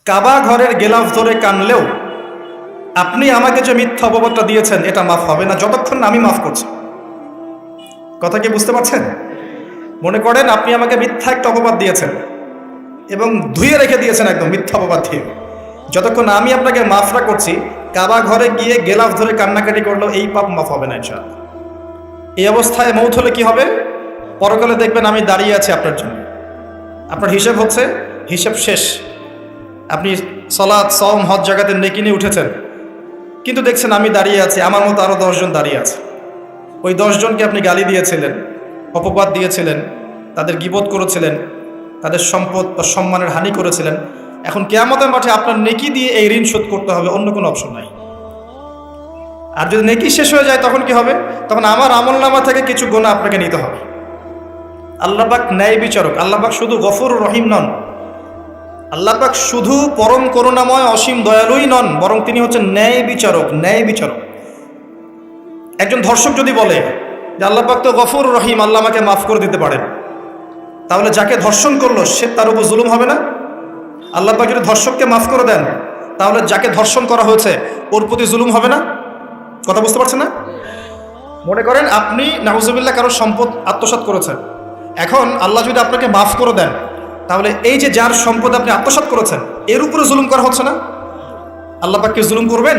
কাবা ঘরের গেলাফ ধরে কানলেও আপনি আমাকে যে মিথ্যা অপবাদটা দিয়েছেন এটা মাফ হবে না যতক্ষণ না আমি মাফ করছি। কথা কি বুঝতে পারছেন? মনে করেন আপনি আমাকে মিথ্যা একটা অপবাদ দিয়েছেন এবং ধুয়ে রেখে দিয়েছেন একদম মিথ্যা অপবাদ দিয়ে। যতক্ষণ আমি আপনাকে মাফ না করছি, কাবা ঘরে গিয়ে গেলাফ ধরে কান্নাকাটি করলেও এই পাপ মাফ হবে না ইনশাআল্লাহ। এই অবস্থায় মৌত হলে কি হবে? পরকালে দেখবেন আমি দাঁড়িয়ে আছি আপনার জন্য। আপনার হিসেব হচ্ছে, হিসেব শেষ। আপনি সালাত, সওম, হজ জাকাতের নেকি নিয়ে উঠেছেন, কিন্তু দেখছেন আমি দাঁড়িয়ে আছি, আমার মতো আরো 10 জন দাঁড়িয়ে আছে। ওই 10 জনকে আপনি গালি দিয়েছিলেন, অপবাদ দিয়েছিলেন, তাদের গীবত করেছিলেন, তাদের সম্পদ বা সম্মানের হানি করেছিলেন। এখন কিয়ামতের মাঠে আপনার নেকি দিয়ে এই ঋণ শোধ করতে হবে, অন্য কোনো অপশন নাই। আর যদি নেকি শেষ হয়ে যায় তখন কি হবে? তখন আমার আমলনামা থেকে কিছু গুনাহ আপনাকে নিতে হবে। আল্লাহ পাক ন্যায় বিচারক। আল্লাহ পাক শুধু গফুর রহিম নন, আল্লাহ পাক শুধু পরম করুণাময় অসীম দয়ালুই নন, বরং তিনি হচ্ছেন ন্যায় বিচারক। ন্যায় বিচারক। একজন ধর্ষক যদি বলে যে আল্লাহ পাক তো গফুর রহিম, আল্লাহ আমাকে মাফ করে দিতে পারেন, তাহলে যাকে ধর্ষণ করলো সে তার উপর জুলুম হবে না? আল্লাহ পাক যদি ধর্ষককে মাফ করে দেন, তাহলে যাকে ধর্ষণ করা হয়েছে ওর প্রতি জুলুম হবে না? কথা বুঝতে পারছেন না? মনে করেন আপনি নাউজুবিল্লাহ কারো সম্পদ আত্মসাৎ করেছেন, এখন আল্লাহ যদি আপনাকে মাফ করে দেন, তাহলে এই যে যার সম্পদ আপনি আত্মসাৎ করেছেন এর উপরে জুলুম করা হচ্ছে না? আল্লাহ পাক কি জুলুম করবেন?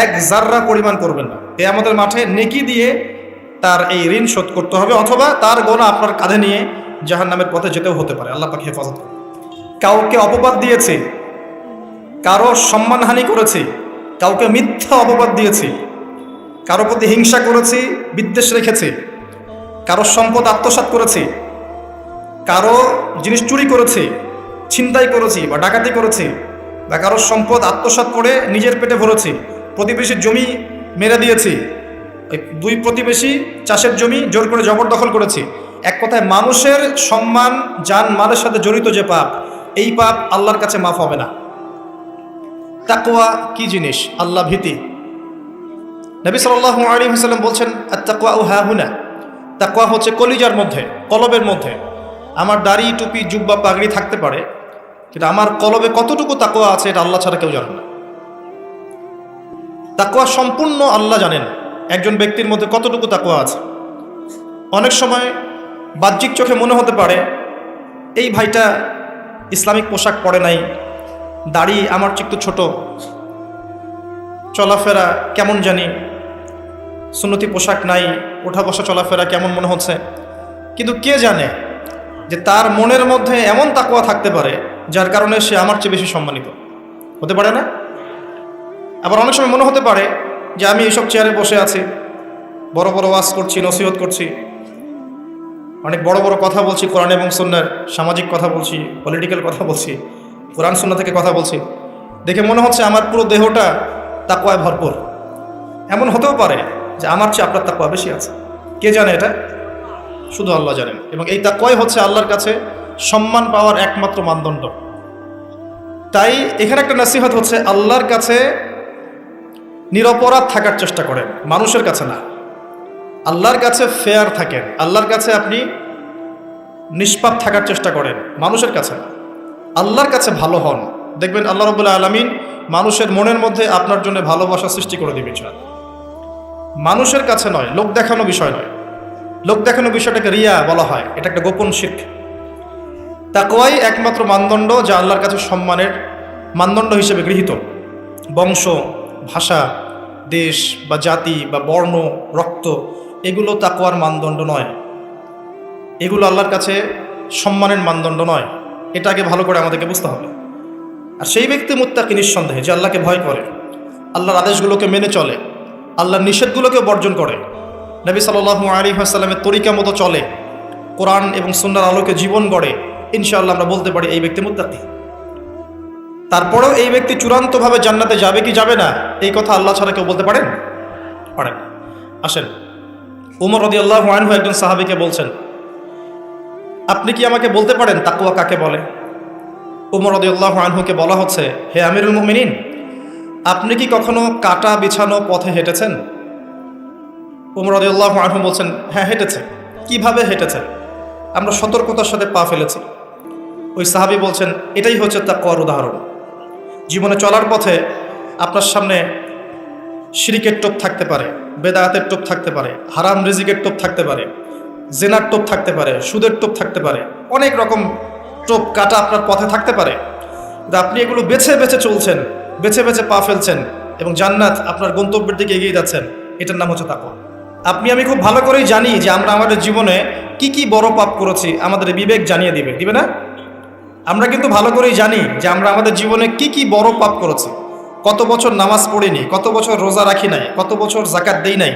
এক জাররা পরিমাণ করবেন না। কিয়ামতের মাঠে নেকি দিয়ে তার এই ঋণ শোধ করতে হবে, অথবা তার গোনা আপনার কাঁধে নিয়ে জাহান্নামের পথে যেতেও হতে পারে। আল্লাহ পাক হেফাজত করুন। কাউকে অপবাদ দিয়েছি, কারো সম্মানহানি করেছি, কাউকে মিথ্যা অপবাদ দিয়েছি, কারো প্রতি হিংসা করেছি, বিদ্বেষ রেখেছি, কারো সম্পদ আত্মসাৎ করেছি, কারো জিনিস চুরি করেছি, ছিনতাই করেছি বা ডাকাতি করেছি, বা কারো সম্পদ আত্মসাৎ করে নিজের পেটে ভরেছি, প্রতিবেশীর জমি মেরে দিয়েছি, ওই 2 প্রতিবেশী চাষের জমি জোর করে জবরদখল করেছি। এক কথায় মানুষের সম্মান, জান মালের সাথে জড়িত যে পাপ, এই পাপ আল্লাহর কাছে মাফ হবে না। তাকওয়া কি জিনিস? আল্লাহ ভীতি। নবী সাল্লাল্লাহু আলাইহি ওয়াসাল্লাম বলছেন, আত-তাকওয়া হাহুনা। তাকওয়া হচ্ছে কলিজার মধ্যে, কলবের মধ্যে। আমার দাড়ি, টুপি, জুব্বা, পাগড়ি থাকতে পারে, কিন্তু আমার কলবে কতটুকু তাকওয়া আছে এটা আল্লাহ ছাড়া কেউ জানে না। তাকওয়া সম্পূর্ণ আল্লাহ জানেন একজন ব্যক্তির মধ্যে কতটুকু তাকওয়া আছে। অনেক সময় বাহ্যিক চোখে মনে হতে পারে এই ভাইটা ইসলামিক পোশাক পরে নাই, দাড়ি আমার চেয়ে একটু ছোট, চলাফেরা কেমন জানি, সুন্নতি পোশাক নাই, ওঠা বসা চলাফেরা কেমন মনে হচ্ছে। কিন্তু কে জানে যে তার মনের মধ্যে এমন তাকওয়া থাকতে পারে যার কারণে সে আমার চেয়ে বেশি সম্মানিত হতে পারে না? আবার অনেক সময় মনে হতে পারে যে আমি এইসব চেয়ারে বসে আছি, বড় বড় ওয়াজ করছি, নসিহত করছি, অনেক বড় বড় কথা বলছি, কোরআন এবং সুন্নাহর সামাজিক কথা বলছি, পলিটিক্যাল কথা বলছি, কোরআন সুন্নাহ থেকে কথা বলছি, দেখে মনে হচ্ছে আমার পুরো দেহটা তাকওয়ায় ভরপুর। এমন হতেও পারে যে আমার চেয়ে আপনার তাকওয়া বেশি আছে। কে জানে? এটা শুধু আল্লাহ জানেন। এবং এই তাকওয়াই হচ্ছে আল্লাহর কাছে সম্মান পাওয়ার একমাত্র মানদণ্ড। তাই এখানে একটা নসিহত হচ্ছে, আল্লাহর কাছে নিরপরাধ থাকার চেষ্টা করেন, মানুষের কাছে না। আল্লাহর কাছে ফেয়ার থাকেন, আল্লাহর কাছে আপনি নিষ্পাপ থাকার চেষ্টা করেন, মানুষের কাছে না। আল্লাহর কাছে ভালো হন, দেখবেন আল্লাহ রাব্বুল আলামিন মানুষের মনের মধ্যে আপনার জন্য ভালোবাসা সৃষ্টি করে দিবেন। মানুষের কাছে নয়, লোক দেখানো বিষয় নয়। লোক দেখানো বিষয়টাকে রিয়া বলা হয়, এটা একটা গোপন শিরক। তাকওয়াই একমাত্র মানদণ্ড যা আল্লাহর কাছে সম্মানের মানদণ্ড হিসেবে গৃহীত। বংশ, ভাষা, দেশ বা জাতি বা বর্ণ, রক্ত, এগুলো তাকওয়ার মানদণ্ড নয়, এগুলো আল্লাহর কাছে সম্মানের মানদণ্ড নয়। এটা আগে ভালো করে আমাদেরকে বুঝতে হবে। আর সেই ব্যক্তি মুত্তাকি নিঃসন্দেহে যে আল্লাহকে ভয় করে, আল্লাহর আদেশগুলোকে মেনে চলে, আল্লাহর নিষেধগুলোকে বর্জন করে, নবী সাল্লাল্লাহু আলাইহি ওয়াসাল্লামের তরিকা মতো চলে, কোরআন এবং সুন্নাহর আলোকে জীবন গড়ে, ইনশাআল্লাহ আমরা বলতে পারি এই ব্যক্তি মুত্তাকি। তারপরেও এই ব্যক্তি চূড়ান্তভাবে জান্নাতে যাবে কি যাবে না, এই কথা আল্লাহ ছাড়া কেউ বলতে পারেন? পারেন। আসেন, উমর রাদিয়াল্লাহু আনহু একজন সাহাবীকে বলছেন, আপনি কি আমাকে বলতে পারেন তাকওয়া কাকে বলে? উমর রাদিয়াল্লাহু আনহুকে বলা হচ্ছে, হে আমিরুল মুমিনিন, আপনি কি কখনো কাটা বিছানো পথে হেঁটেছেন? উমর রাদিয়াল্লাহু আনহু বলছেন, হ্যাঁ হেঁটেছে। কিভাবে হেঁটেছে? আমরা সতর্কতার সাথে পা ফেলেছি। ওই সাহাবী বলছেন, এটাই হচ্ছে তাকওয়ার উদাহরণ। জীবনে চলার পথে আপনার সামনে শিরিকের টোপ থাকতে পারে, বেদায়াতের টোপ থাকতে পারে, হারাম রিজিকের টোপ থাকতে পারে, জেনার টোপ থাকতে পারে, সুদের টোপ থাকতে পারে, অনেক রকম টোপ কাটা আপনার পথে থাকতে পারে। কিন্তু আপনি এগুলো বেছে বেছে চলছেন, বেছে বেছে পা ফেলছেন এবং জান্নাত আপনার গন্তব্যের দিকে এগিয়ে যাচ্ছেন। এটার নাম হচ্ছে তাকওয়া। আপনি আমি খুব ভালো করেই জানি যে আমরা আমাদের জীবনে কি কি বড় পাপ করেছি, আমাদের বিবেক জানিয়ে দিবে না? আমরা কিন্তু ভালো করেই জানি যে আমরা আমাদের জীবনে কি কি বড় পাপ করেছি। কত বছর নামাজ পড়িনি, কত বছর রোজা রাখি নাই, কত বছর জাকাত দেই নাই,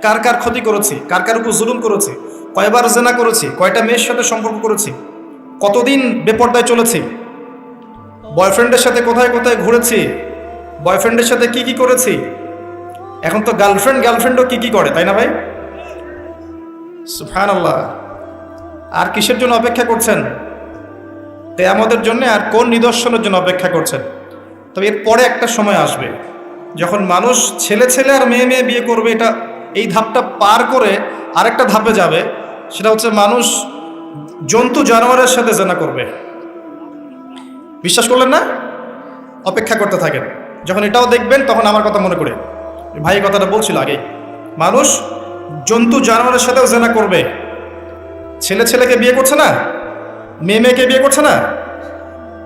কার কার ক্ষতি করেছি, কার কার উপর জুলুম করেছি, কয়বার জেনা করেছি, কয়টা মেয়ের সাথে সম্পর্ক করেছি, কতদিন বেপর্দায় চলেছি, বয়ফ্রেন্ডের সাথে কোথায় কোথায় ঘুরেছি, বয়ফ্রেন্ডের সাথে কি কি করেছি। এখন তো গার্লফ্রেন্ডও কি কি করে, তাই না ভাই? সুবহানাল্লাহ। আর কিসের জন্য অপেক্ষা করছেন? কিয়ামতের জন্য আর কোন নিদর্শনের জন্য অপেক্ষা করছেন? তবে এর পরে একটা সময় আসবে যখন মানুষ ছেলে ছেলে আর মেয়ে মেয়ে বিয়ে করবে। এই ধাপটা পার করে আরেকটা ধাপে যাবে, সেটা হচ্ছে মানুষ জন্তু জানোয়ারের সাথে জেনা করবে। বিশ্বাস করলেন না? অপেক্ষা করতে থাকেন। যখন এটাও দেখবেন তখন আমার কথা মনে করে, ভাই কথাটা বলছিল আগে, মানুষ জন্তু জানোয়ারের সাথেও জেনা করবে। ছেলে ছেলেকে বিয়ে করছে না, মেয়ে মেয়েকে বিয়ে করছে না,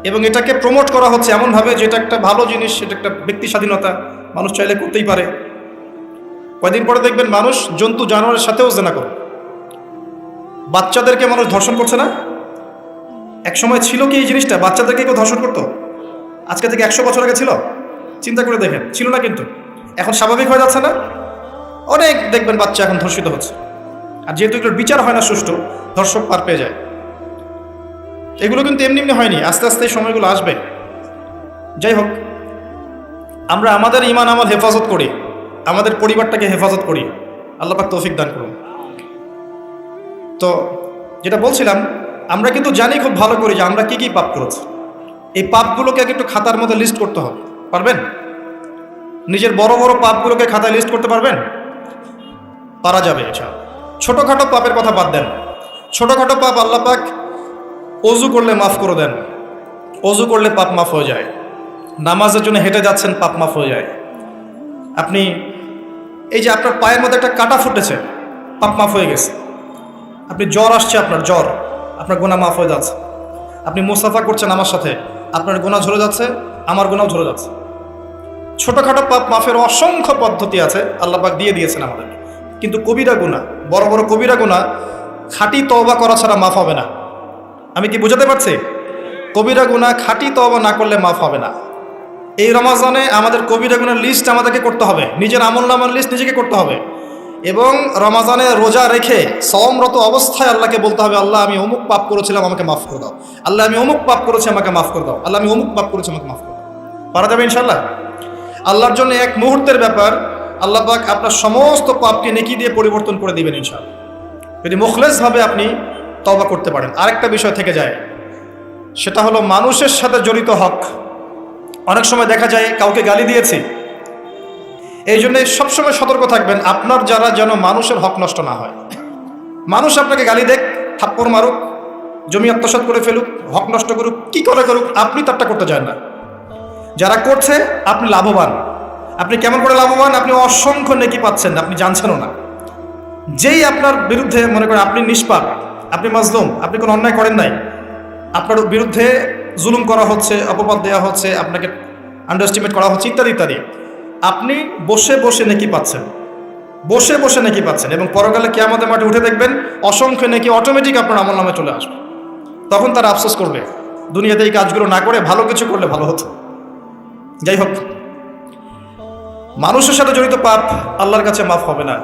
এবং এটাকে প্রমোট করা হচ্ছে এমনভাবে যে এটা একটা ভালো জিনিস, এটা একটা ব্যক্তি স্বাধীনতা, মানুষ চাইলে করতেই পারে। কয়দিন পরে দেখবেন মানুষ জন্তু জানোয়ারের সাথেও জেনা করে। বাচ্চাদেরকে মানুষ ধর্ষণ করছে না? এক সময় ছিল কি এই জিনিসটা? বাচ্চাদেরকে কেউ ধর্ষণ করতো? আজকে থেকে 100 বছর আগে ছিল? চিন্তা করে দেখেন, ছিল না। কিন্তু এখন স্বাভাবিক হয়ে যাচ্ছে না? অনেক দেখবেন বাচ্চা এখন ধর্ষিত হচ্ছে। আর যেহেতু এগুলোর বিচার হয় না সুষ্ঠু, ধর্ষক পার পেয়ে যায়। এগুলো কিন্তু এমনি এমনি হয়নি, আস্তে আস্তে এই সময়গুলো আসবে। যাই হোক, আমরা আমাদের ঈমান আমল হেফাজত করি, আমাদের পরিবারটাকে হেফাজত করি। আল্লাহ পাক তৌফিক দান করুন। তো যেটা বলছিলাম, আমরা কিন্তু জানি খুব ভালো করি যে আমরা কি কি পাপ করেছি। এই পাপগুলোকে একটু খাতার মধ্যে লিস্ট করতে হবে। পারবেন? নিজের বড় বড় পাপগুলোকে খাতায় লিস্ট করতে পারবেন? পারা যাবে। ছোটখাটো পাপের কথা বাদ দেন। ছোটখাটো পাপ আল্লাহ পাক অজু করলে মাফ করে দেন। অজু করলে পাপ মাফ হয়ে যায়। নামাজের জন্য হেঁটে যাচ্ছেন, পাপ মাফ হয়ে যায়। আপনি এই যে আপনার পায়ের মধ্যে একটা কাটা ফুটেছে, পাপ মাফ হয়ে গেছে। আপনি জ্বর আসছে, আপনার গুনাহ মাফ হয়ে যাচ্ছে। আপনি মুসাফা করছেন আমার সাথে, আপনার গুনাহ ঝরে যাচ্ছে, আমার গুনাহ ঝরে যাচ্ছে। ছোটখাটো পাপ মাফের অসংখ্য পদ্ধতি আছে, আল্লাহ পাক দিয়ে দিয়েছেন আমাদের। কিন্তু কবিরা গুনাহ, বড় বড় কবিরা গুনাহ খাঁটি তওবা করা ছাড়া মাফ হবে না। আমি কি বোঝাতে পারছি? কবিরা গুনাহ খাঁটি তওবা না করলে মাফ হবে না। এই রমজানে আমাদের কবিরা গুনার লিস্ট আমাদেরকে করতে হবে, নিজের আমলনামার লিস্ট নিজেকে করতে হবে। এবং রমজানে রোজা রেখে সওমরত অবস্থায় আল্লাহকে বলতে হবে, আল্লাহ আমি অমুক পাপ করেছিলাম, আমাকে মাফ করে দাও। আল্লাহ আমি অমুক পাপ করেছি, আমাকে মাফ করে দাও। আল্লাহ আমি অমুক পাপ করেছি, আমাকে মাফ করে দাও। পারা যাবে ইনশাল্লাহ? আল্লাহর জন্য এক মুহূর্তের ব্যাপার, আল্লাহ পাক আপনার সমস্ত পাপকে নেকি দিয়ে পরিবর্তন করে দিবেন ইনশাআল্লাহ, যদি মুখলেসভাবে আপনি তওবা করতে পারেন। আরেকটা বিষয় থেকে যায়, সেটা হলো মানুষের সাথে জড়িত হক। অনেক সময় দেখা যায় কাউকে গালি দিয়েছি, এই জন্য সবসময় সতর্ক থাকবেন আপনার যারা, যেন মানুষের হক নষ্ট না হয়। মানুষ আপনাকে গালি দেখ, থাপ্পড় মারুক, জমি আত্মসাৎ করে ফেলুক, হক নষ্ট করুক, কি করে করুক, আপনি তারটা করতে চান না। যারা করছে আপনি লাভবান। আপনি কেমন করে লাভবান? আপনি অসংখ্য নেকি পাচ্ছেন, আপনি জানছেনও না। যেই আপনার বিরুদ্ধে মনে করেন আপনি নিষ্পাপ, আপনি মাজলুম, আপনি কোনো অন্যায় করেন নাই, আপনার বিরুদ্ধে জুলুম করা হচ্ছে, অপবাদ দেওয়া হচ্ছে, আপনাকে আন্ডারএস্টিমেট করা হচ্ছে, ইত্যাদি ইত্যাদি, আপনি বসে বসে নেকি পাচ্ছেন, বসে বসে নেকি পাচ্ছেন। এবং পরকালে কিয়ামতের মাঠে উঠে দেখবেন অসংখ্য নেকি অটোমেটিক আপনার আমলনামায় চলে আসবে। তখন তারা আফসোস করবে, দুনিয়াতে এই কাজগুলো না করে ভালো কিছু করলে ভালো হতো। যাই হোক, মানুষের সাথে জড়িত পাপ আল্লাহর কাছে মাফ হবে না।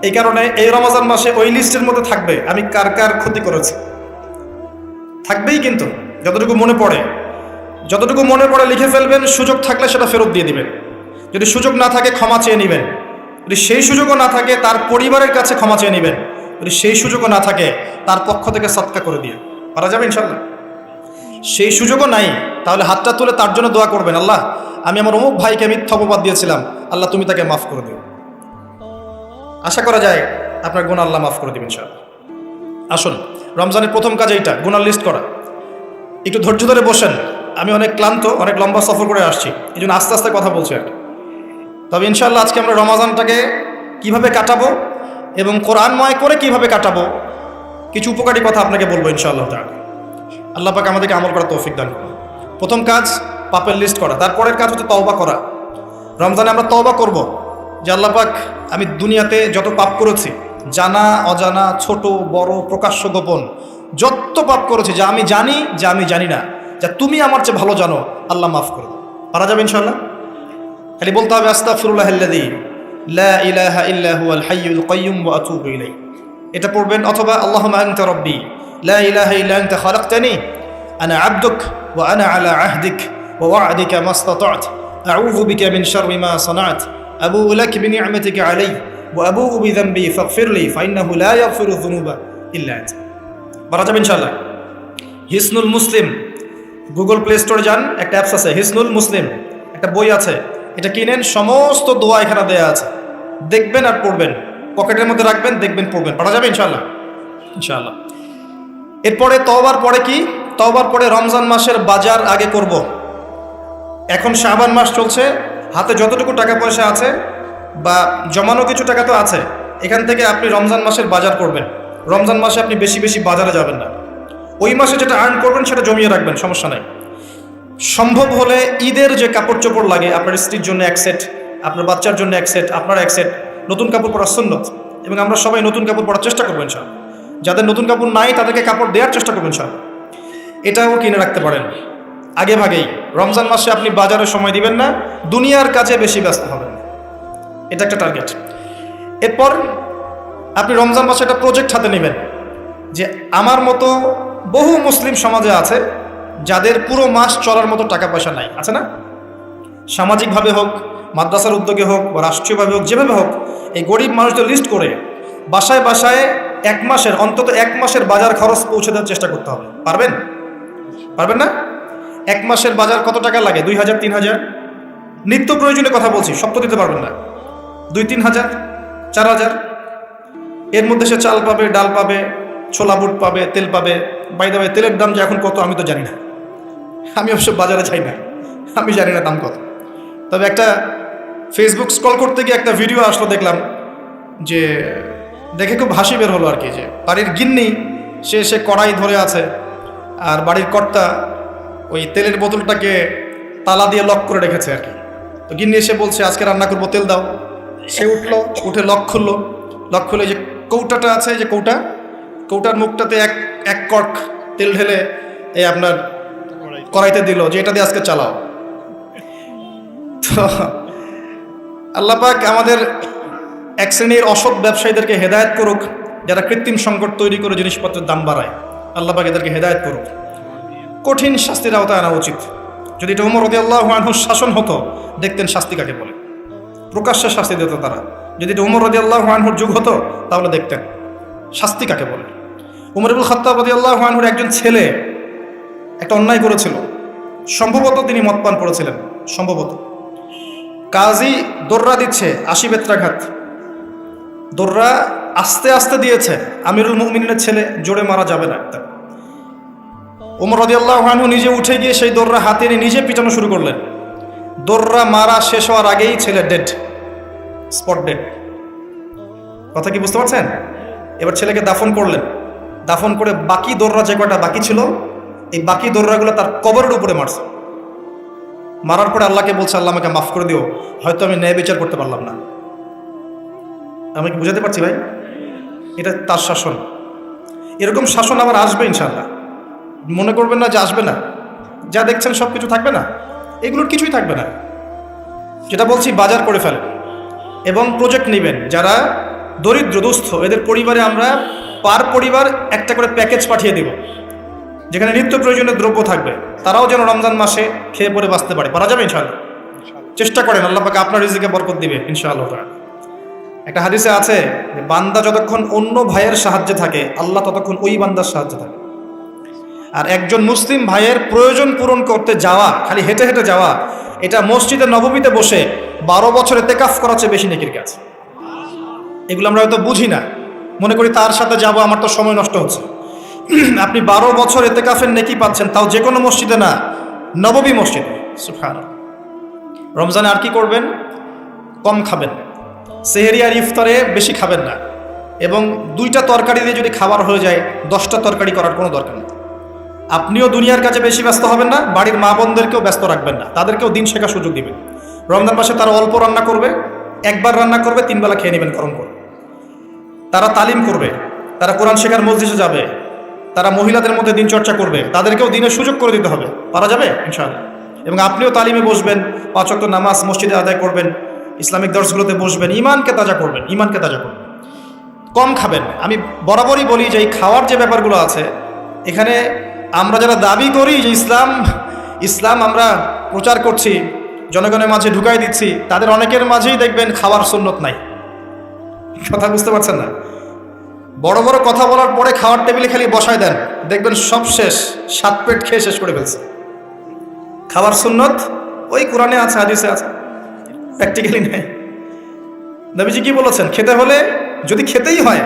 এই কারণে এই রমজান মাসে ওই লিস্টের মধ্যে থাকবে আমি কার কার ক্ষতি করেছি, থাকবেই। কিন্তু যতটুকু মনে পড়ে লিখে ফেলবেন, সুযোগ থাকলে সেটা ফেরত দিয়ে দিবেন। যদি সুযোগ না থাকে ক্ষমা চেয়ে নেবেন, যদি সেই সুযোগও না থাকে তার পরিবারের কাছে ক্ষমা চেয়ে নেবেন, যদি সেই সুযোগও না থাকে তার পক্ষ থেকে সদকা করে দিয়ে পারা যাবে ইনশাল্লাহ। সেই সুযোগও নাই, তাহলে হাতটা তুলে তার জন্য দোয়া করবেন, আল্লাহ আমি আমার অমুক ভাইকে মিথ্যা অপবাদ দিয়েছিলাম, আল্লাহ তুমি তাকে মাফ করে দিও। আশা করা যায় আপনার গুনাহ আল্লাহ মাফ করে দিবেন ইনশাআল্লাহ। আসুন, রমজানের প্রথম কাজ এইটা, গুনার লিস্ট করা। একটু ধৈর্য ধরে বসেন, আমি অনেক ক্লান্ত, অনেক লম্বা সফর করে আসছি, এই জন্য আস্তে আস্তে কথা বলছি আর কি। তবে ইনশাআল্লাহ আজকে আমরা রমাজানটাকে কিভাবে কাটাবো এবং কোরআনময় করে কিভাবে কাটাবো কিছু উপকারী কথা আপনাকে বলবো ইনশাআল্লাহ তাআলা। আল্লাহ পাক আমাদেরকে আমল করার তৌফিক দান করুন। প্রথম কাজ পাপের লিস্ট করা, তারপরের কাজ হচ্ছে তওবা করা। রমজানে আমরা তওবা করব যে আল্লাহ পাক আমি দুনিয়াতে যত পাপ করেছি, জানা অজানা, ছোট বড়, প্রকাশ্য গোপন, যত পাপ করেছি, যা আমি জানি যা আমি জানি না, যা তুমি আমার চেয়ে ভালো জানো, আল্লাহ মাফ করে দাও। পারা যাবে ইনশাআল্লাহ? খালি বলতে হবে আস্তাগফিরুল্লাহাল্লাযী লা ইলাহা ইল্লা হুয়াল হাইয়ুল কাইয়্যুম ওয়া আতুবু ইলাইহি। এটা পড়বেন। অথবা আল্লাহুম্মা আনতা রাব্বী লা ইলাহা ইল্লা আনতা খালাকতানি আনা আবদুক ওয়া আনা আলা আহদিক ওয়া ওয়া'দিকা মাসতাতা'তু আউযু বিকা মিন শাররি মা সানা'তু আবুউ লাক বিনি'মাতিকা আলাইয়া ওয়া আবুউ বিযানবি ফাগফিরলি ফাইন্নাহু লা ইয়াগফিরু যুনুবা ইল্লা আনতা। পারা যাবে ইনশাআল্লাহ? হিসনুল মুসলিম, গুগল প্লে স্টোরে যান, একটা অ্যাপস আছে হিসনুল মুসলিম, একটা বই আছে, এটা কিনেন। সমস্ত দোয়া এখানে দেয়া আছে, দেখবেন আর পড়বেন, পকেটের মধ্যে রাখবেন, দেখবেন, পড়বেন। পারা যাবে ইনশাআল্লাহ? ইনশাআল্লাহ। এরপরে তওবার পরে কি? তওবার পরে রমজান মাসের বাজার আগে করব। এখন শাবান মাস চলছে, হাতে যতটুকু টাকা পয়সা আছে বা জমানো কিছু টাকা তো আছে, এখান থেকে আপনি রমজান মাসের বাজার করবেন। রমজান মাসে আপনি বেশি বেশি বাজারে যাবেন না, ওই মাসে যেটা আর্ন করবেন সেটা জমিয়ে রাখবেন, সমস্যা নাই। সম্ভব হলে ঈদের যে কাপড় চোপড় লাগে, আপনার স্ত্রীর জন্য এক সেট, আপনার বাচ্চার জন্য এক সেট, আপনার এক সেট, নতুন কাপড় পরা সুন্নত, এবং আমরা সবাই নতুন কাপড় পরার চেষ্টা করবেন ইনশাআল্লাহ। যাদের নতুন কাপড় নাই তাদেরকে কাপড় দেওয়ার চেষ্টা করবেন ইনশাআল্লাহ। এটাও কিনে রাখতে পারেন আগে ভাগেই। রমজান মাসে আপনি বাজারে সময় দিবেন না, দুনিয়ার কাজে বেশি ব্যস্ত হবেন, এটা একটা টার্গেট। এরপর আপনি রমজান মাসে একটা প্রজেক্ট হাতে নেবেন যে আমার মতো বহু মুসলিম সমাজে আছে যাদের পুরো মাস চলার মতো টাকা পয়সা নাই, আছে না? সামাজিকভাবে হোক, মাদ্রাসার উদ্যোগে হোক বা রাষ্ট্রীয়ভাবে হোক, যেভাবে হোক, এই গরিব মানুষদের লিস্ট করে বাসায় বাসায় এক মাসের, অন্তত এক মাসের বাজার খরচ পৌঁছে দেওয়ার চেষ্টা করতে হবে। পারবেন? পারবেন না? এক মাসের বাজার কত টাকা লাগে? 2000, 3000। নিত্য প্রয়োজনীয় কথা বলছি, সব তো দিতে পারবেন না। 2-3 হাজার, 4 হাজার, এর মধ্যে সে চাল পাবে, ডাল পাবে, ছোলা বুট পাবে, তেল পাবে। বাই দ্য ওয়ে, তেলের দাম যে এখন কত আমি তো জানি না, আমি অবশ্য বাজারে যাই না, আমি জানি না দাম কত। তবে একটা ফেসবুক স্ক্রল করতে গিয়ে একটা ভিডিও আসলো, দেখলাম যে দেখে খুব হাসি বের হলো আর কি, যে বাড়ির গিন্নি সে কড়াই ধরে আছে, আর বাড়ির কর্তা ওই তেলের বোতলটাকে তালা দিয়ে লক করে রেখেছে আর কি। তো গিন্নি এসে বলছে আজকে রান্না করবো, তেল দাও। সে উঠলো, উঠে লক খুললো, লক খুলে যে কৌটাটা আছে, যে কৌটার মুখটাতে এক কর্ক তেল ঢেলে এই আপনার কড়াইতে দিল, যে এটা দিয়ে আজকে চালাও। তো আল্লাহ পাক আমাদের এক শ্রেণীর অসৎ ব্যবসায়ীদেরকে হেদায়েত করুক, যারা কৃত্রিম সংকট তৈরি করে জিনিসপত্রের দাম বাড়ায়। আল্লাহ পাক এদেরকে হেদায়েত করুক, কঠিন শাস্তির আওতায় আনা উচিত। যদি এটা ওমর রাদিয়াল্লাহু আনহুর শাসন হতো, দেখতেন শাস্তি কাকে বলে, প্রকাশ্যে শাস্তি দিত তারা। যদি এটা ওমর রাদিয়াল্লাহু আনহুর যুগ হতো, তাহলে দেখতেন শাস্তি কাকে বলে। ওমর ইবনুল খাত্তাব রাদিয়াল্লাহু আনহুর একজন ছেলে একটা অন্যায় করেছিল, সম্ভবত তিনি মদ পান করেছিলেন, সম্ভবত। কাজী দোররা দিচ্ছে 80 বেত্রাঘাত, দোররা আস্তে আস্তে দিয়েছে, আমিরুল মুমিনিনের ছেলে, জোরে মারা যাবে না। ওমর রাদিয়াল্লাহু আনহু নিজে উঠে গিয়ে সেই দোররা হাতে নিয়ে নিজে পিটানো শুরু করলেন। দোররা মারা শেষ হওয়ার আগেই ছেলে ডেড, স্পট ডেড। কথা কি বুঝতে পারছেন? এবার ছেলেকে দাফন করলেন, দাফন করে বাকি দোররা যে কয়টা বাকি ছিল, এই বাকি দোররাগুলো তার কবরের উপরে মারছে। মারার পরে আল্লাহকে বলছে, আল্লাহ আমাকে মাফ করে দিও, হয়তো আমি ন্যায় বিচার করতে পারলাম না। আমি কি বুঝাতে পারছি ভাই? এটা তার শাসন। এরকম শাসন আবার আসবে ইনশাআল্লাহ, মনে করবেন না যে আসবে না। যা দেখছেন সব কিছু থাকবে না, এগুলোর কিছুই থাকবে না। যেটা বলছি, বাজার করে ফেলেন এবং প্রজেক্ট নেবেন। যারা দরিদ্র দুস্থ, এদের পরিবারে আমরা পার পরিবার একটা করে প্যাকেজ পাঠিয়ে দেব, যেখানে নিত্য প্রয়োজনীয় দ্রব্য থাকবে, তারাও যেন রমজান মাসে খেয়ে পরে বাঁচতে পারে। পারা যাবে ইনশাআল্লাহ? চেষ্টা করেন, আল্লাহ পাক আপনার রিজিকে বরকত দিবে ইনশাআল্লাহ। একটা হাদিসে আছে যে বান্দা যতক্ষণ অন্য ভাইয়ের সাহায্যে থাকে, আল্লাহ ততক্ষণ ওই বান্দার সাহায্যে থাকে। আর একজন মুসলিম ভাইয়ের প্রয়োজন পূরণ করতে যাওয়া, খালি হেঁটে হেঁটে যাওয়া, এটা মসজিদে নববীতে বসে 12 বছর ইতিকাফ করার চেয়ে বেশি নেকির কাজ। এগুলো আমরা হয়তো বুঝি না, মনে করি তার সাথে যাব, আমার তো সময় নষ্ট হচ্ছে। আপনি 12 বছর ইতিকাফের নেকি পাচ্ছেন, তাও যে কোনো মসজিদে না, নববী মসজিদ। সুবহানাল্লাহ। রমজানে আর কি করবেন? কম খাবেন, সেহরি আর ইফতারে বেশি খাবেন না, এবং 2টা তরকারি দিয়ে যদি খাবার হয়ে যায় 10টা তরকারি করার কোনো দরকার নেই। আপনিও দুনিয়ার কাছে বেশি ব্যস্ত হবেন না, বাড়ির মা বোনদেরকেও ব্যস্ত রাখবেন না, তাদেরকেও দিন শেখার সুযোগ দিবেন। রমজান মাসে তারা অল্প রান্না করবে, একবার রান্না করবে, 3 বেলা খেয়ে নেবেন গরম করে। তারা তালিম করবে, তারা কোরআন শেখার মজলিসে যাবে, তারা মহিলাদের মধ্যে দিন চর্চা করবে, তাদেরকেও দিনের সুযোগ করে দিতে হবে। পারা যাবে ইনশাআল্লাহ। এবং আপনিও তালিমে বসবেন, 5 ওয়াক্ত নামাজ মসজিদে আদায় করবেন, ইসলামিক দর্শগুলোতে বসবেন, ইমানকে তাজা করবেন, ইমানকে তাজা করবেন। কম খাবেন। আমি বরাবরই বলি যে এই খাওয়ার যে ব্যাপারগুলো আছে, এখানে আমরা যারা দাবি করি যে ইসলাম আমরা প্রচার করছি, জনগণের মাঝে ঢুকাই দিচ্ছি, তাদের অনেকের মাঝেই দেখবেন খাওয়ার সুন্নত নাই। কথা বুঝতে পারছেন না? বড় বড় কথা বলার পরে খাওয়ার টেবিলে খালি বসায় দেন, দেখবেন সব শেষ, 7 পেট খেয়ে শেষ করে ফেলছে। খাওয়ার সুন্নত ওই কোরআনে আছে, হাদিসে আছে, প্র্যাকটিক্যালি নাই। নবীজি কি বলেছেন? খেতে হলে, যদি খেতেই হয়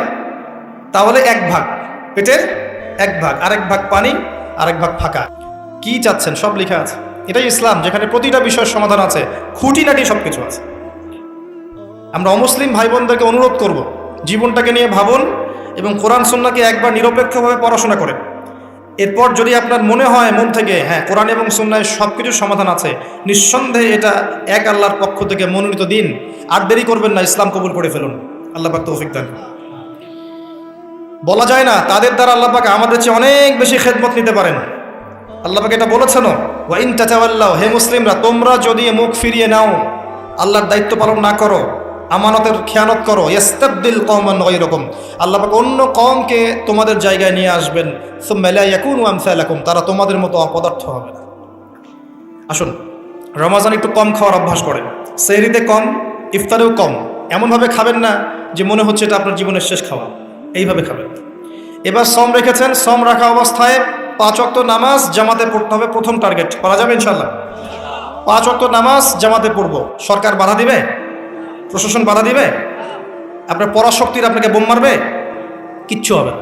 তাহলে 1 ভাগ, পেটের 1 ভাগ, আরেক ভাগ পানি, আরেক ভাগ ফাঁকা। কি চাচ্ছেন সব লেখা আছে। এটাই ইসলাম, যেখানে প্রতিটা বিষয়ের সমাধান আছে, খুঁটিনাটি সব কিছু আছে। আমরা অমুসলিম ভাই বোনদেরকে অনুরোধ করব, জীবনটাকে নিয়ে ভাবুন এবং কোরআন সুন্নাহকে একবার নিরপেক্ষভাবে পড়াশোনা করেন। এরপর যদি আপনার মনে হয় মন থেকে, হ্যাঁ কোরআন এবং সুন্নাহে সব কিছুর সমাধান আছে, নিঃসন্দেহে এটা এক আল্লাহর পক্ষ থেকে মনোনীত দিন, আর দেরি করবেন না, ইসলাম কবুল করে ফেলুন। আল্লাহ পাক তৌফিক দান করুন। বলা যায় না তাদের দ্বারা আল্লাহ পাক আমাদের চেয়ে অনেক বেশি খেদমত নিতে পারেন। আল্লাহ পাক এটা বলেছেন, ওয়া ইন তাতাওয়াল্লাউ, হে মুসলিমরা তোমরা যদি মুখ ফিরিয়ে নাও, আল্লাহর দায়িত্ব পালন না করো, আমানতের খেয়ানত করো, ইস্তাবদিল কওমান গায়রাকুম, আল্লাহ পাক অন্য কওমকে তোমাদের জায়গায় নিয়ে আসবেন, সুম্মা লা ইয়াকুনু আমসালাকুম, তারা তোমাদের মতো অপদার্থ হবে না। আসুন রমজান একটু কম খাওয়ার অভ্যাস করেন, সেহরিতে কম, ইফতারেও কম। এমনভাবে খাবেন না যে মনে হচ্ছে এটা আপনার জীবনের শেষ খাওয়া, এইভাবে খাবেন। এবার সম রেখেছেন, সম রাখা অবস্থায় 5 ওয়াক্ত নামাজ জামাতে পড়তে হবে, প্রথম টার্গেট। করা যাবে ইনশাল্লাহ? 5 ওয়াক্ত নামাজ জামাতে পড়বো। সরকার বাধা দিবে? প্রশাসন বাধা দিবে? আপনার পরাশক্তির আপনাকে বোম মারবে? কিচ্ছু হবে না।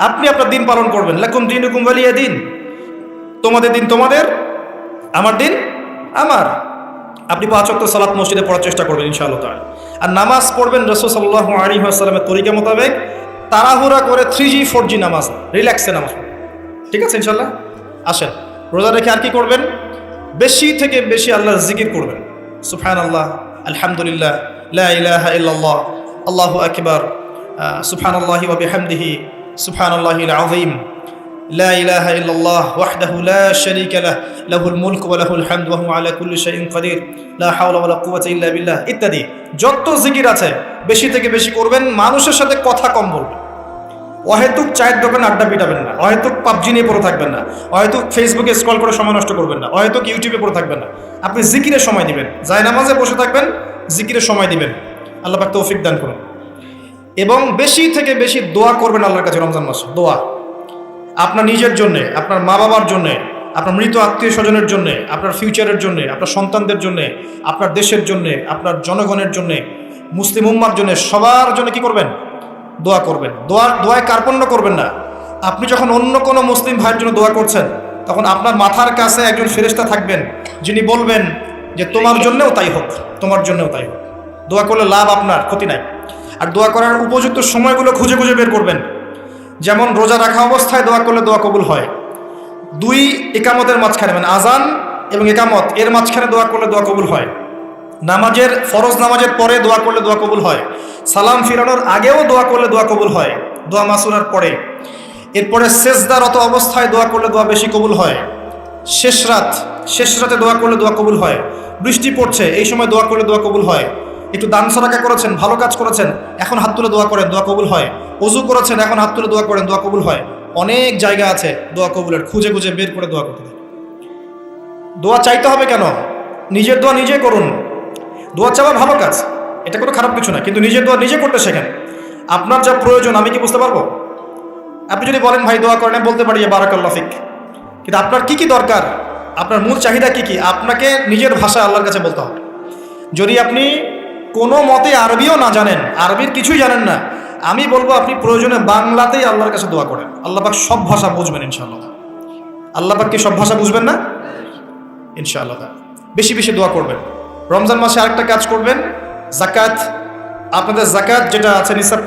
আপনি আপনার দিন পালন করবেন। লাকুম দীনুকুম ওয়ালিয়া দিন, তোমাদের দিন তোমাদের, আমার দিন আমার। আপনি 5 ওয়াক্ত সালাত মসজিদে পড়ার চেষ্টা করবেন ইনশাআল্লাহ তাআলা। আর নামাজ পড়বেন রাসূল সাল্লাল্লাহু আলাইহি ওয়াসাল্লামের তরিকা মোতাবেক, তাড়াহুড়া করে 3G 4G নামাজ, রিল্যাক্সে নামাজ। ঠিক আছে ইনশাআল্লাহ? আসেন, রোজা রেখে আর কি করবেন? বেশি থেকে বেশি আল্লাহর জিকির করবেন। সুবহানাল্লাহ, আলহামদুলিল্লাহ, লা ইলাহা ইল্লাল্লাহ, আল্লাহু আকবার, সুবহানাল্লাহি ওয়া বিহামদিহি, সুবহানাল্লাহিল আযীম, লা ইলাহা ইল্লাল্লাহ ওয়াহদাহু লা শারীকা লাহ, লাহুল মুলকু ওয়া লাহুল হামদু ওয়া হুয়া আলা কুল্লি শাইইন কাদির, লা হাওলা ওয়া লা কুওয়াতা ইল্লা বিল্লাহ ইত্যাদি যত জিকির আছে বেশি থেকে বেশি করবেন। মানুষের সাথে কথা কম বলবেন। অহেতুক চায়ের দোকানে আড্ডা পিটাবেন না, অহেতুক পাবজি নিয়ে পড়ে থাকবেন না, অহেতুক ফেসবুকে স্ক্রল করে সময় নষ্ট করবেন না, অহেতুক ইউটিউবে পড়ে থাকবেন না। আপনি জিকিরে সময় দিবেন, জায়নামাজে বসে থাকবেন, জিকিরে সময় দিবেন। আল্লাহ পাক তৌফিক দান করুন। এবং বেশি থেকে বেশি দোয়া করবেন আল্লাহর কাছে রমজান মাসে। দোয়া আপনার নিজের জন্যে, আপনার মা বাবার জন্যে, আপনার মৃত আত্মীয় স্বজনের জন্যে, আপনার ফিউচারের জন্যে, আপনার সন্তানদের জন্যে, আপনার দেশের জন্যে, আপনার জনগণের জন্যে, মুসলিম উম্মার জন্যে, সবার জন্য কি করবেন? দোয়া করবেন। দোয়ায় কার্পণ্য করবেন না। আপনি যখন অন্য কোনো মুসলিম ভাইয়ের জন্য দোয়া করছেন, তখন আপনার মাথার কাছে একজন ফেরেশতা থাকবেন, যিনি বলবেন যে তোমার জন্যও তাই হোক, তোমার জন্যও তাই হোক। দোয়া করলে লাভ আপনার, ক্ষতি নাই। আর দোয়া করার উপযুক্ত সময়গুলো খুঁজে খুঁজে বের করবেন। যেমন রোজা রাখা অবস্থায় দোয়া করলে দোয়া কবুল হয়। 2 ইকামতের মাঝখানে, মানে আজান এবং ইকামত এর মাঝখানে দোয়া করলে দোয়া কবুল হয়। নামাজের, ফরজ নামাজের পরে দোয়া করলে দোয়া কবুল হয়। সালাম ফিরানোর আগেও দোয়া করলে দোয়া কবুল হয়, দোয়া মাসুরার পরে। এরপরে সেজদারত অবস্থায় দোয়া করলে দোয়া বেশি কবুল হয়। শেষ রাতে দোয়া করলে দোয়া কবুল হয়। বৃষ্টি পড়ছে, এই সময় দোয়া করলে দোয়া কবুল হয়। একটু দান সদকা করেছেন, ভালো কাজ করেছেন, এখন হাত তুলে দোয়া করেন, দোয়া কবুল হয়। ওযু করেছেন, এখন হাত তুলে দোয়া করেন, দোয়া কবুল হয়। অনেক জায়গা আছে দোয়া কবুলের, খুঁজে খুঁজে বের করে দোয়া করতে হবে। দোয়া চাইতে হবে কেন? নিজের দোয়া নিজে করুন। দোয়া চাওয়া ভালো কাজ, এটা কোনো খারাপ কিছু না, কিন্তু নিজের দোয়া নিজে করতে শেখেন। আপনার যা প্রয়োজন আমি কি বুঝতে পারবো? আপনি যদি বলেন ভাই দোয়া করেন, বলতে পারি বারাকাল্লাহ ফিক, কিন্তু আপনার কি কি দরকার, আপনার মূল চাহিদা কি কি, আপনাকে নিজের ভাষায় আল্লাহর কাছে বলতে হবে। যদি আপনি কোনো মতে আরবিও না জানেন, আরবির কিছুই জানেন না, আমি বলবো আপনি প্রয়োজনে বাংলাতেই আল্লাহর কাছে দোয়া করেন। আল্লাহ পাক সব ভাষা বুঝবেন ইনশাআল্লাহ। আল্লাহ পাক কি সব ভাষা বুঝবেন না? ইনশাআল্লাহ। বেশি বেশি দোয়া করবেন। রমজান মাসে আরেকটা কাজ করবেন, জাকাত। আপনাদের জাকাত যেটা আছে নিসাব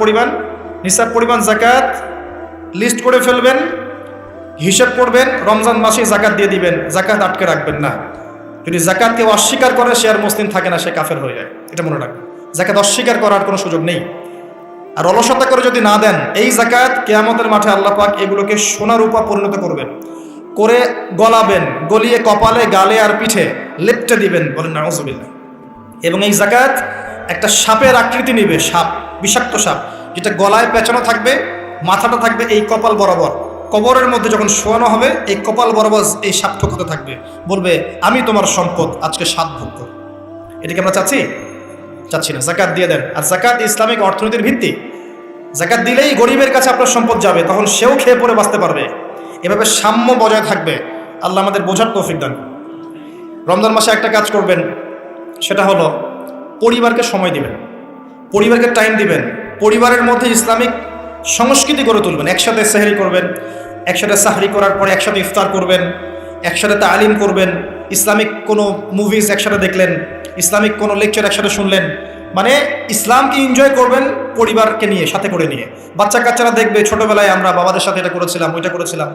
পরিমাণ জাকাত লিস্ট করে ফেলবেন, হিসাব করবেন, রমজান মাসে জাকাত দিয়ে দিবেন। জাকাত আটকে রাখবেন না। যদি জাকাত কেউ অস্বীকার করে সে আর মুসলিম থাকে না, সে কাফের হয়ে যায়। এটা মনে রাখবেন, জাকাত অস্বীকার করার কোনো সুযোগ নেই। আর অলসতা করে যদি না দেন, এই জাকাত কিয়ামতের মাঠে আল্লাহ পাক এগুলোকে সোনা রূপা পরিণত করবেন, করে গলাবেন, গলিয়ে কপালে, গালে আর পিঠে লেপটে দিবেন, বলেন নাউজুবিল্লাহ। এবং এই জাকাত একটা সাপের আকৃতি নিবে, সাপ, বিষাক্ত সাপ, যেটা গলায় পেঁচানো থাকবে, মাথাটা থাকবে এই কপাল বরাবর। কবরের মধ্যে যখন শোয়ানো হবে, এই কপাল বরাবর এই সাপ ঠোকাতে থাকবে, বলবে আমি তোমার সম্পদ, আজকে 7 ভোগ কর। এটা কি আমরা চাচ্ছি না। জাকাত দিয়ে দেন। আর জাকাত ইসলামিক অর্থনীতির ভিত্তি। জাকাত দিলেই গরিবের কাছে আপনার সম্পদ যাবে, তখন সেও খেয়ে পরে বাঁচতে পারবে। এভাবে সাম্য বজায় থাকবে। আল্লাহ আমাদের বোঝার তৌফিক দান। রমজান মাসে একটা কাজ করবেন, সেটা হলো পরিবারকে সময় দিবেন, পরিবারকে টাইম দিবেন, পরিবারের মধ্যে ইসলামিক সংস্কৃতি গড়ে তুলবেন। একসাথে সেহরি করবেন, একসাথে সাহরি করার পরে একসাথে ইফতার করবেন, একসাথে তালিম করবেন, ইসলামিক কোনো মুভিজ একসাথে দেখলেন, ইসলামিক কোনো লেকচার একসাথে শুনলেন। মানে ইসলামকে এনজয় করবেন পরিবারকে নিয়ে, সাথে করে নিয়ে। বাচ্চা কাচ্চারা দেখবে ছোটবেলায় আমরা বাবাদের সাথে এটা করেছিলাম, ওইটা করেছিলাম।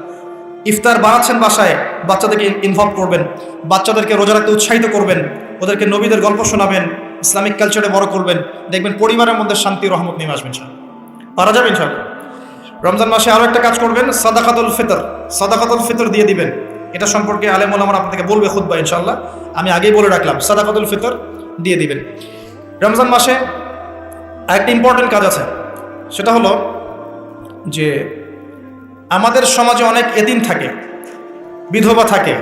ইফতার বানাচ্ছেন বাসায়, বাচ্চাদেরকে ইনভলভ করবেন, বাচ্চাদেরকে রোজা রাখতে উৎসাহিত করবেন, ওদেরকে নবীদের গল্প শোনাবেন, ইসলামিক কালচারে বড় করবেন। দেখবেন পরিবারের মধ্যে শান্তি রহমত নেমে আসবেন। পারা যাবে ইনশাআল্লাহ। রমজান মাসে আরও একটা কাজ করবেন, সাদাকাতুল ফিতর দিয়ে দিবেন। এটা সম্পর্কে আলেম ওলামারা আপনাদেরকে বলবে খুতবা ইনশাআল্লাহ, আমি আগেই বলে রাখলাম, সাদাকাতুল ফিতর দিয়ে দিবেন। রমজান মাসে আরেকটা ইম্পর্টেন্ট কাজ আছে, সেটা হলো যে আমাদের সমাজে অনেক এতিম থাকে, বিধবা থাকে,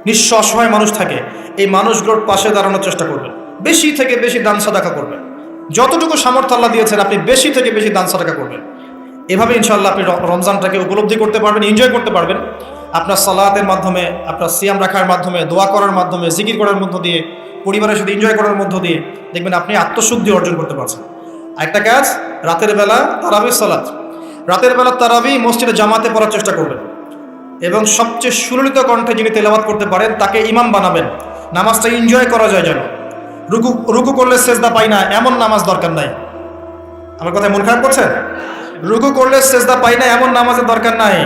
নিঃস্ব অসহায় মানুষ থাকে। এই মানুষগুলোর পাশে দাঁড়ানোর চেষ্টা করবেন, বেশি থেকে বেশি দান সাদাকা করবেন। যতটুকু সামর্থ্য আল্লাহ দিয়েছেন আপনি বেশি থেকে বেশি দান সাদাকা করবেন। এভাবে ইনশাআল্লাহ আপনি রমজানটাকে উপলব্ধি করতে পারবেন, এনজয় করতে পারবেন। আপনার সালাতের মাধ্যমে, আপনার সিয়াম রাখার মাধ্যমে, দোয়া করার মাধ্যমে, জিকির করার মধ্য দিয়ে, পরিবারের সাথে এনজয় করার মধ্য দিয়ে দেখবেন আপনি আত্মশুদ্ধি অর্জন করতে পারছেন। আরেকটা কাজ, রাতের বেলা তারাবির সালাত, রাতের বেলা তারাবি মসজিদে জামাতে পড়ার চেষ্টা করবেন। এবং সবচেয়ে সুললিত কণ্ঠে যিনি তেলাওয়াত করতে পারেন তাকে ইমাম বানাবেন। নামাজটা এনজয় করা যায় যেন। রুকু করলে সেজদা পাই না এমন নামাজ দরকার নাই। আমার কথায় মন খারাপ করছেন? রুকু করলে সেজদা পাই না এমন নামাজের দরকার নাই।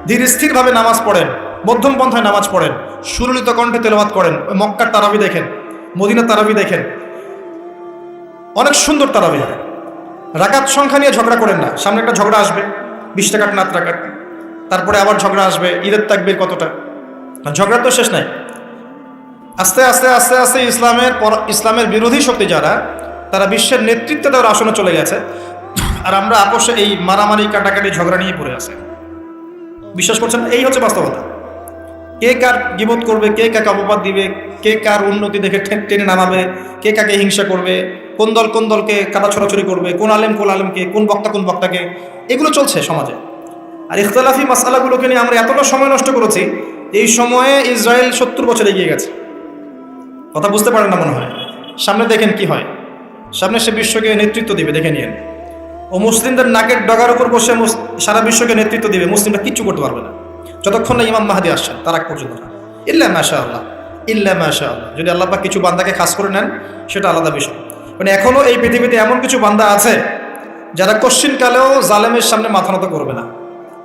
ধীর স্থিরভাবে নামাজ পড়েন, মধ্যম পন্থায় নামাজ পড়েন, সুললিত কণ্ঠে তেলাওয়াত করেন। ওই মক্কার তারাবি দেখেন, মদিনার তারাবি দেখেন, অনেক সুন্দর তারাবি হয়। রাকাত সংখ্যা নিয়ে ঝগড়া করেন না। সামনে একটা ঝগড়া আসবে, 20 টাকার নাত রাকাত, তারপরে আবার ঝগড়া আসবে, ঈদের তাকবীর কতটা, ঝগড়ার তো শেষ নাই। আস্তে আস্তে আস্তে আস্তে ইসলামের বিরোধী শক্তি যারা, তারা বিশ্বের নেতৃত্বে দেওয়ার আসনে চলে গেছে। আর আমরা আপোষে এই মারামারি, কাটাকাটি, ঝগড়া নিয়ে পড়ে আছে। বিশ্বাস করছেন? এই হচ্ছে বাস্তবতা। কে কার গীবত করবে, কে কাকে অপবাদ দিবে, কে কার উন্নতি দেখে টেনে নামাবে, কে কাকে হিংসা করবে, কোন দলকে কাদা ছড়াছড়ি করবে, কোন আলেমকে, কোন বক্তাকে, এগুলো চলছে সমাজে। আর ইখতিলাফি মাসআলাগুলোকে নিয়ে আমরা এতটা সময় নষ্ট করেছি, এই সময়ে ইসরায়েল 70 বছর এগিয়ে গেছে। কথা বুঝতে পারেন না মনে হয়। সামনে দেখেন কি হয়, সামনে সে বিশ্বকে নেতৃত্ব দিবে, দেখে নিয়েন। ও মুসলিমদের নাকের ডগার উপর বসে সারা বিশ্বকে নেতৃত্ব দিবে। মুসলিমরা কিচ্ছু করতে পারবে না যতক্ষণ না ইমাম মাহদী আসছেন, তার আগ পর্যন্ত। ইল্লা মাশাআল্লাহ। যদি আল্লাহ পাক কিছু বান্দাকে খাস করে নেন সেটা আলাদা বিষয়। মানে এখনো এই পৃথিবীতে এমন কিছু বান্দা আছে যারা কশ্চিনকালেও জালেমের সামনে মাথা নত করবে না,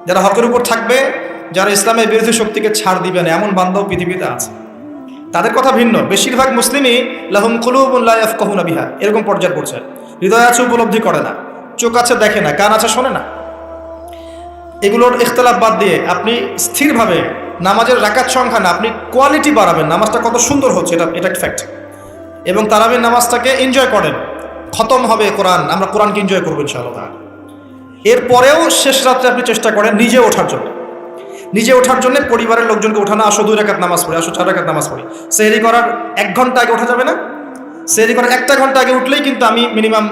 যারা হকের উপর থাকবে, যারা ইসলামের বিরোধী শক্তিকে ছাড় দিবে না, এমন বান্দাও পৃথিবীতে আছে। তাদের কথা ভিন্ন। বেশিরভাগ মুসলিমই লাহুম কুলুবুন লা ইয়াফকাহুনা বিহা, এরকম পর্যায়ে পড়ছে। হৃদয় আছে, উপলব্ধি করে না, চোখ আছে দেখে না, কান আছে শোনে না। এগুলোর ইখতিলাফ বাদ দিয়ে আপনি স্থিরভাবে নামাজের রাকাত সংখ্যা না, আপনি কোয়ালিটি বাড়াবেন। নামাজটা কত সুন্দর হচ্ছে এটা ফ্যাক্ট। এবং তারাবির নামাজটাকে এনজয় করেন। খতম হবে কোরআন, আমরা কোরআনকে এনজয় করবো ইনশাআল্লাহ। এরপরেও শেষ রাত্রে আপনি চেষ্টা করেন নিজে ওঠার জন্য পরিবারের লোকজনকে ওঠানো, আসো 2 রাকাত নামাজ পড়ি, আসো 4 রাকাত নামাজ পড়ি। সেহরি করার 1 ঘন্টা আগে ওঠা যাবে না? সেহরি করার 1টা ঘন্টা আগে উঠলেই কিন্তু আমি মিনিমাম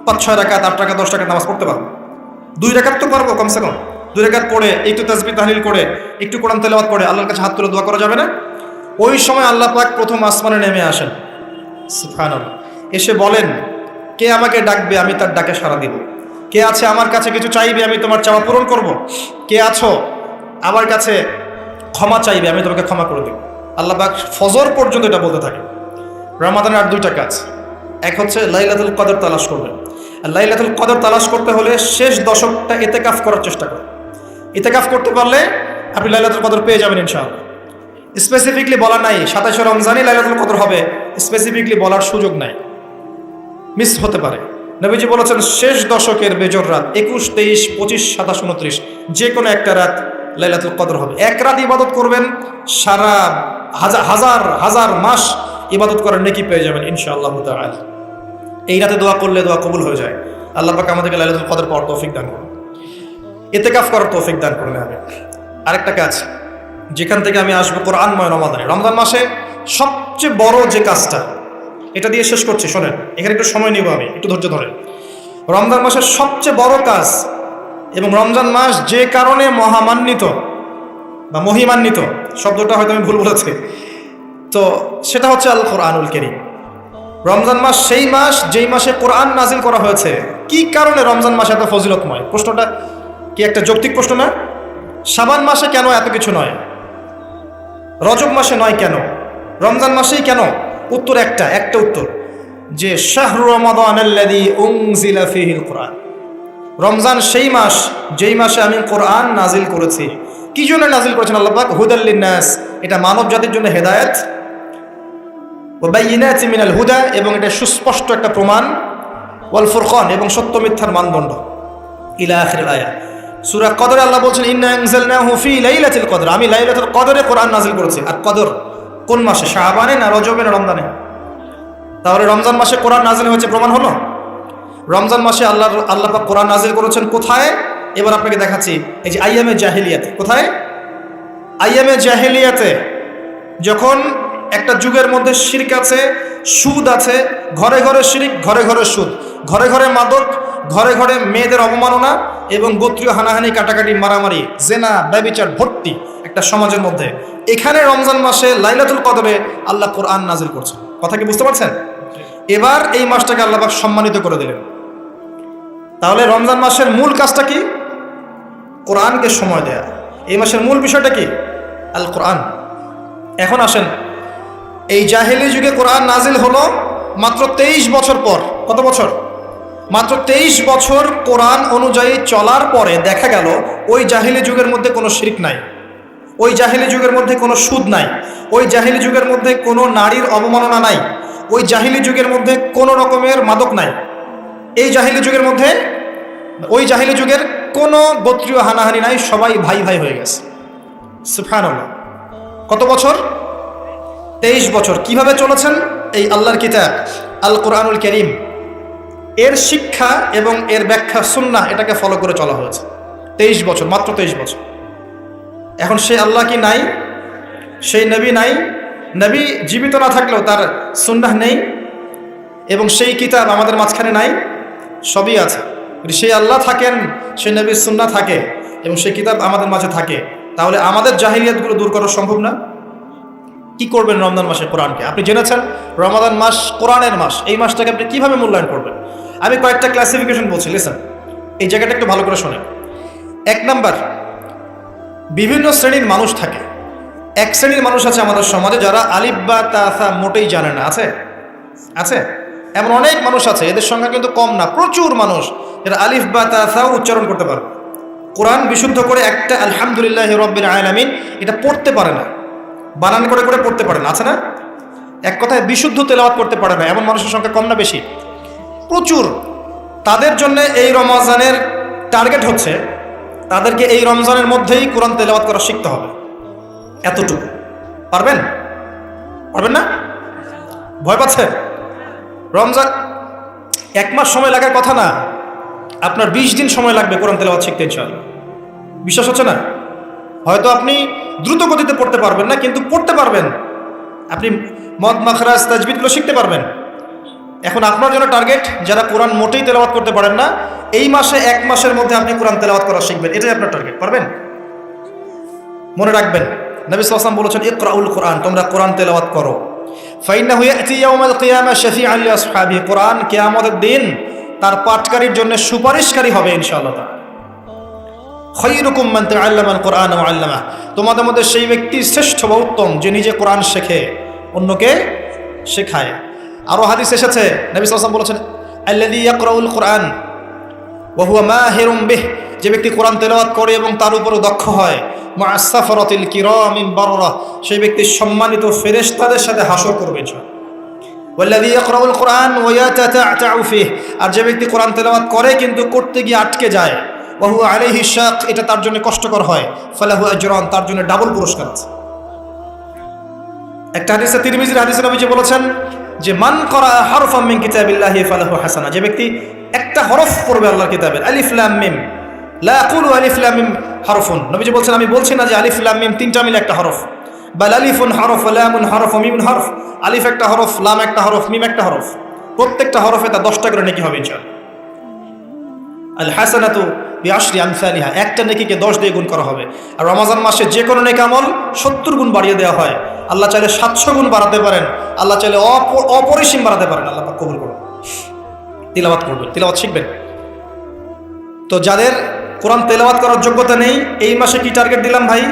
5-6 রাকাত, 8 রাকাত, 10 রাকাত নামাজ পড়তে পারবো। 2 রাকাত তো পারবো কমসে কম। 2 রাকাত পড়ে একটু তাসবিহ তাহলিল করে, একটু কোরআন তেলাওয়াত করে আল্লাহর কাছে হাত তুলে দোয়া করা যাবে না? ওই সময় আল্লাহ পাক প্রথম আসমানে নেমে আসেন, সুবহানাল্লাহ। এসে বলেন, কে আমাকে ডাকবে, আমি তার ডাকে সাড়া দিব। কে আছে আমার কাছে কিছু চাইবে, আমি তোমার চাওয়া পূরণ করব। কে আছো আমার কাছে ক্ষমা চাইবে, আমি তোমাকে ক্ষমা করে দেব। আল্লাহ পাক ফজর পর্যন্ত এটা বলতে থাকে। রমাদানের আর দুইটা কাজ, এক হচ্ছে লাইলাতুল কদর তালাশ করবেন। আর লাইলাতুল কদর তালাশ করতে হলে শেষ দশকটা ইতিকাফ করার চেষ্টা করুন। ইতিকাফ করতে পারলে আপনি লাইলাতুল কদর পেয়ে যাবেন ইনশাআল্লাহ। স্পেসিফিকলি বলা নাই 27 রমজানই লাইলাতুল কদর হবে, স্পেসিফিকলি বলার সুযোগ নাই, মিস হতে পারে। নবীজি বলেছেন শেষ দশকের বেজর রাত 21, 23, 25, 27, 29 যে কোনো একটা রাত লাইলাতুল কদর হবে। এক রাত ইবাদত করবেন, সারা হাজার হাজার মাস ইবাদত করার নেকি পেয়ে যাবেন ইনশাআল্লাহ তাআলা। এই রাতে দোয়া করলে দোয়া কবুল হয়ে যায়। আল্লাহ পাক আমাদেরকে লাইলাতুল কদর পাওয়ার তৌফিক দান করুন, ইতিকাফ করার তৌফিক দান করুন। আমি আরেকটা কাজ যেখান থেকে আমি আসবো, কোরআনময় রমাদানে, রমজান মাসে সবচেয়ে বড় যে কাজটা, এটা দিয়ে শেষ করছি, শোনেন, এখানে একটু সময় নিব, আমি একটু ধৈর্য ধরেন। রমজান মাসের সবচেয়ে বড় কাজ এবং রমজান মাস যে কারণে মহামান্বিত বা মহিমান্বিত, শব্দটা হয়তো আমি ভুল বলেছি, তো সেটা হচ্ছে আল কোরআনুল কারীম। রমজান মাস সেই মাস যেই মাসে কোরআন নাজিল করা হয়েছে। কি কারণে রমজান মাসে এত ফজিলতময়? প্রশ্নটা কি একটা যৌক্তিক প্রশ্ন না? শাবান মাসে কেন এত কিছু নয়, রজব মাসে নয় কেন, রমজান মাসেই কেন? উত্তর একটা উত্তর, যে শাহরু রমাদানাল্লাযী উনজিলা ফীহিল কোরআন। রমজান সেই মাস যেই মাসে আমি কোরআন নাজিল করেছি। কি জন্য নাজিল করেছেন আল্লাহ পাক? হুদাল লিন্নাস, এটা মানব জাতির জন্য হেদায়েত, ওয়া বাইয়িনাতিন মিনাল হুদা, এবং এটা সুস্পষ্ট একটা প্রমাণ, ওয়াল ফুরকান, এবং সত্য মিথ্যার মানদণ্ড, ইলা আখিরিল আয়াত। সূরা কদরে আল্লাহ বলছেন ইন্না আনজালনাহু ফি লাইলাতুল কদর, আমি লাইলাতুল কদরে কোরআন নাজিল করেছি। আর কদর কোন মাসে? শাবানে না রজবে না রমজানে? তাহলে রমজান মাসে কোরআন নাজিল হয়েছে, প্রমাণ হলো। রমজান মাসে আল্লাহ পাক কোরআন নাজিল করেছেন কোথায়? এবার আপনাকে দেখাচ্ছি। এই যে আইয়ামে জাহেলিয়াতে। কোথায়? আইয়ামে জাহেলিয়াতে, যখন একটা যুগের মধ্যে শিরক আছে, সুদ আছে, ঘরে ঘরে শিরক, ঘরে ঘরে সুদ, ঘরে ঘরে মাদক, ঘরে ঘরে মেয়েদের অবমাননা এবং গোত্রীয় হানাহানি, কাটাকাটি, মারামারি, জেনা, ব্যভিচার ভর্তি একটা সমাজের মধ্যে। এখানে রমজান মাসে লাইলাতুল কদরে আল্লাহ কোরআন নাজিল করছেন। কথা কি বুঝতে পারছেন? এবার এই মাসটাকে আল্লাহ পাক সম্মানিত করে দিলেন। তাহলে রমজান মাসের মূল কাজটা কি? কোরআনকে সময় দেয়া। এই মাসের মূল বিষয়টা কি? আল কোরআন। এখন আসেন, এই জাহেলি যুগে কোরআন নাজিল হলো মাত্র 23 বছর পর। কত বছর? মাত্র 23 বছর কোরআন অনুযায়ী চলার পরে দেখা গেল ওই জাহেলি যুগের মধ্যে কোনো শিরক নাই, ওই জাহেলি যুগের মধ্যে কোনো সুদ নাই, ওই জাহেলি যুগের মধ্যে কোনো নারীর অবমাননা নাই, ওই জাহেলি যুগের মধ্যে কোনো রকমের মাদক নাই, এই জাহেলি যুগের মধ্যে, ওই জাহেলি যুগের কোনো গোত্রীয় হানাহানি নাই, সবাই ভাই ভাই হয়ে গেছে। সুবহানাল্লাহ। কত বছর? 23 বছর। কিভাবে চলেছেন? এই আল্লাহর কিতাব আল কোরআনুল কারীম, এর শিক্ষা এবং এর ব্যাখ্যা সুন্নাহ, এটাকে ফলো করে চলা হয়েছে 23 বছর, মাত্র 23 বছর। এখন সেই আল্লাহ কি নাই? সেই নবী নাই? নবী জীবিত না থাকলেও তার সুন্নাহ নেই, এবং সেই কিতাব আমাদের মাঝখানে নাই? সবই আছে। সেই আল্লাহ থাকেন, সেই নবীর সুন্নাহ থাকে, এবং সেই কিতাব আমাদের মাঝে থাকে, তাহলে আমাদের জাহিলিয়াতগুলো দূর করা সম্ভব না? কি করবেন রমজান মাসে কোরআনকে? আপনি জেনেছেন রমাদান মাস কোরআনের মাস, এই মাসটাকে আপনি কিভাবে মূল্যায়ন করবেন? আমি কয়েকটা ক্লাসিফিকেশন বলছি, লিসেন, এই জায়গাটা একটু ভালো করে শোনেন। 1 নাম্বার, বিভিন্ন শ্রেণীর মানুষ থাকে। এক শ্রেণীর মানুষ আছে আমাদের সমাজে যারা আলিফ বা তা মোটেই জানে না। আছে? আছে? এমন অনেক মানুষ আছে, এদের সংখ্যা কিন্তু কম না, প্রচুর মানুষ যারা আলিফ বা তা উচ্চারণ করতে পারে, কোরআন বিশুদ্ধ করে একটা আলহামদুলিল্লাহি রাব্বিল আলামিন এটা পড়তে পারে না, বানান করে করে পড়তে পারে না। আছে না? এক কথায় বিশুদ্ধ তেলাওয়াত করতে পারে না, এমন মানুষের সংখ্যা কম না বেশি? প্রচুর। তাদের জন্য এই রমজানের টার্গেট হচ্ছে তাদেরকে এই রমজানের মধ্যেই কোরআন তেলাওয়াত করা শিখতে হবে। এতটুকু পারবেন? পারবেন না? ভয় পাচ্ছেন? রমজান 1 মাস সময় লাগার কথা না, আপনার 20 দিন সময় লাগবে কোরআন তেলাওয়াত শিখতে ইনশাআল্লাহ। বিশ্বাস হচ্ছে না? হয়তো আপনি দ্রুত গতিতে পড়তে পারবেন না, কিন্তু পড়তে পারবেন। আপনি মদ, মাখরাজ, তাজবিদগুলো শিখতে পারবেন। এখন আপনার জন্য টার্গেট যারা কোরআন মোটেই তেলাওয়াত করতে পারেন না, এই মাসে 1 মাসের মধ্যে আপনি কোরআন তেলাওয়াত করা শিখবেন, এটাই আপনার টার্গেট। পারবেন? মনে রাখবেন, নবী সাল্লাল্লাহু আলাইহি ওয়াসাল্লাম বলেছেন ইকরাউল কোরআন, তোমরা কোরআন তেলাওয়াত করো। ফাইন্নাহু ইয়াতি ইয়াউমাল কিয়ামা শাফিআন লিআসহাবিহি, কোরআন কিয়ামতের দিন তার পাঠকারীর জন্য সুপারিশকারী হবে ইনশাআল্লাহ। খায়রুকুম মান তাআল্লামাল কুরআন ওয়া আল্লামা, তোমাদের মধ্যে সেই ব্যক্তি শ্রেষ্ঠ বা উত্তম যে নিজে কোরআন শেখে অন্যকে শেখায়। আরও হাদিস এসেছে, নবী সাল্লাল্লাহু আলাইহি ওয়াসাল্লাম বলেছেন আল্লাযী ইয়াকরাউল কুরআন ওয়া হুয়া মাহিরুম বিহ, যে ব্যক্তি কোরআন তেলাওয়াত করে এবং তার উপরে দক্ষ হয়, মা'আস সাফারাতিল কিরামিল বাররা, সেই ব্যক্তি সম্মানিত ফেরেশতাদের সাথে হাসর করবে ইনশাআল্লাহ। ওয়াল্লাযী ইয়াকরাউল কুরআন ওয়া ইয়াতাতা'উ ফিহি, আর যে ব্যক্তি কোরআন তেলাওয়াত করে কিন্তু করতে গিয়ে আটকে যায়, ওয়া হুয়া আলাইহি শাক, এটা তার জন্য কষ্টকর হয়, ফালাহু আজরান, তার জন্য ডাবল পুরস্কার আছে। একটা হাদিসে, তিরমিজির হাদিসে নবীজি বলেছেন যে মান করা হারফাম মিন কিতাবিল্লাহি ফালাহু হাসানা, যে ব্যক্তি একটা হরফ পড়বে আল্লাহর কিতাবের, আলিফ লাম মিম, লা আকুলু আলিফ লাম মিম হারফুন, নবীজি বলছেন আমি বলছি না যে আলিফ লাম মিম তিনটা মিলে একটা হরফ, বাল আলিফুন হরফ, লামুন হরফ, মিমুন হরফ, আলিফ একটা হরফ, লাম একটা হরফ, মিম একটা হরফ, প্রত্যেকটা হরফে তার 10টা করে নেকি হবে ইনশাআল্লাহ। আল হাসানাতু বিআশরি আমসালিহা, একটা নেকিকে 10 দিয়ে গুণ করা হবে। আর রমজান মাসে যে কোনো নেক আমল 70 গুণ বাড়িয়ে দেওয়া হয়। আল্লাহ চাইলে 700 গুণ বাড়াতে পারেন, আল্লাহ চাইলে অপরিসীম বাড়াতে পারেন। আল্লাহ পাক কবুল করুন। তিলাওয়াত করবেন, তিলাওয়াত শিখবেন। তো যাদের কোরআন তেলাওয়াত করার যোগ্যতা নেই, এই মাসে কি টার্গেট দিলাম ভাই?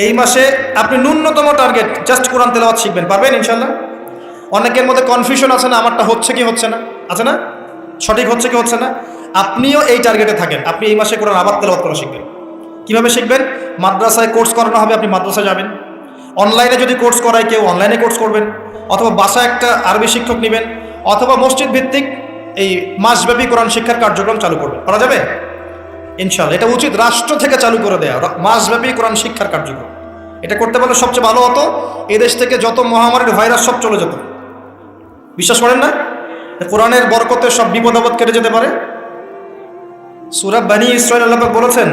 এই মাসে আপনি ন্যূনতম টার্গেট জাস্ট কোরআন তেলাওয়াত শিখবেন, পারবেন ইনশাআল্লাহ। অনেকের মধ্যে কনফিউশন আছে না, আমারটা হচ্ছে কি হচ্ছে না, আছে না, সঠিক হচ্ছে কি হচ্ছে না। আপনিও এই টার্গেটে থাকেন, আপনি এই মাসে কোরআন আবার তেলাওয়াত করা শিখবেন। কীভাবে শিখবেন? মাদ্রাসায় কোর্স করানো হবে, আপনি মাদ্রাসায় যাবেন। অনলাইনে যদি কোর্স করায় কেউ, অনলাইনে কোর্স করবেন, অথবা বাসায় একটা আরবি শিক্ষক নেবেন, অথবা মসজিদ ভিত্তিক এই মাসব্যাপী কোরআন শিক্ষার কার্যক্রম চালু করবেন। করা যাবে ইনশাআল্লাহ। এটা উচিত রাষ্ট্র থেকে চালু করে দেয়া, মাসব্যাপী কোরআন শিক্ষার কার্যক্রম। এটা করতে পারলে সবচেয়ে ভালো হতো, এদেশ থেকে যত মহামারীর ভাইরাস সব চলে যেত। বিশ্বাস করেন না? কোরআনের বরকতে সব বিপদ আপদ কেটে যেতে পারে। সূরা বনী ইসরাঈল আল্লাহ পাক বলেছেন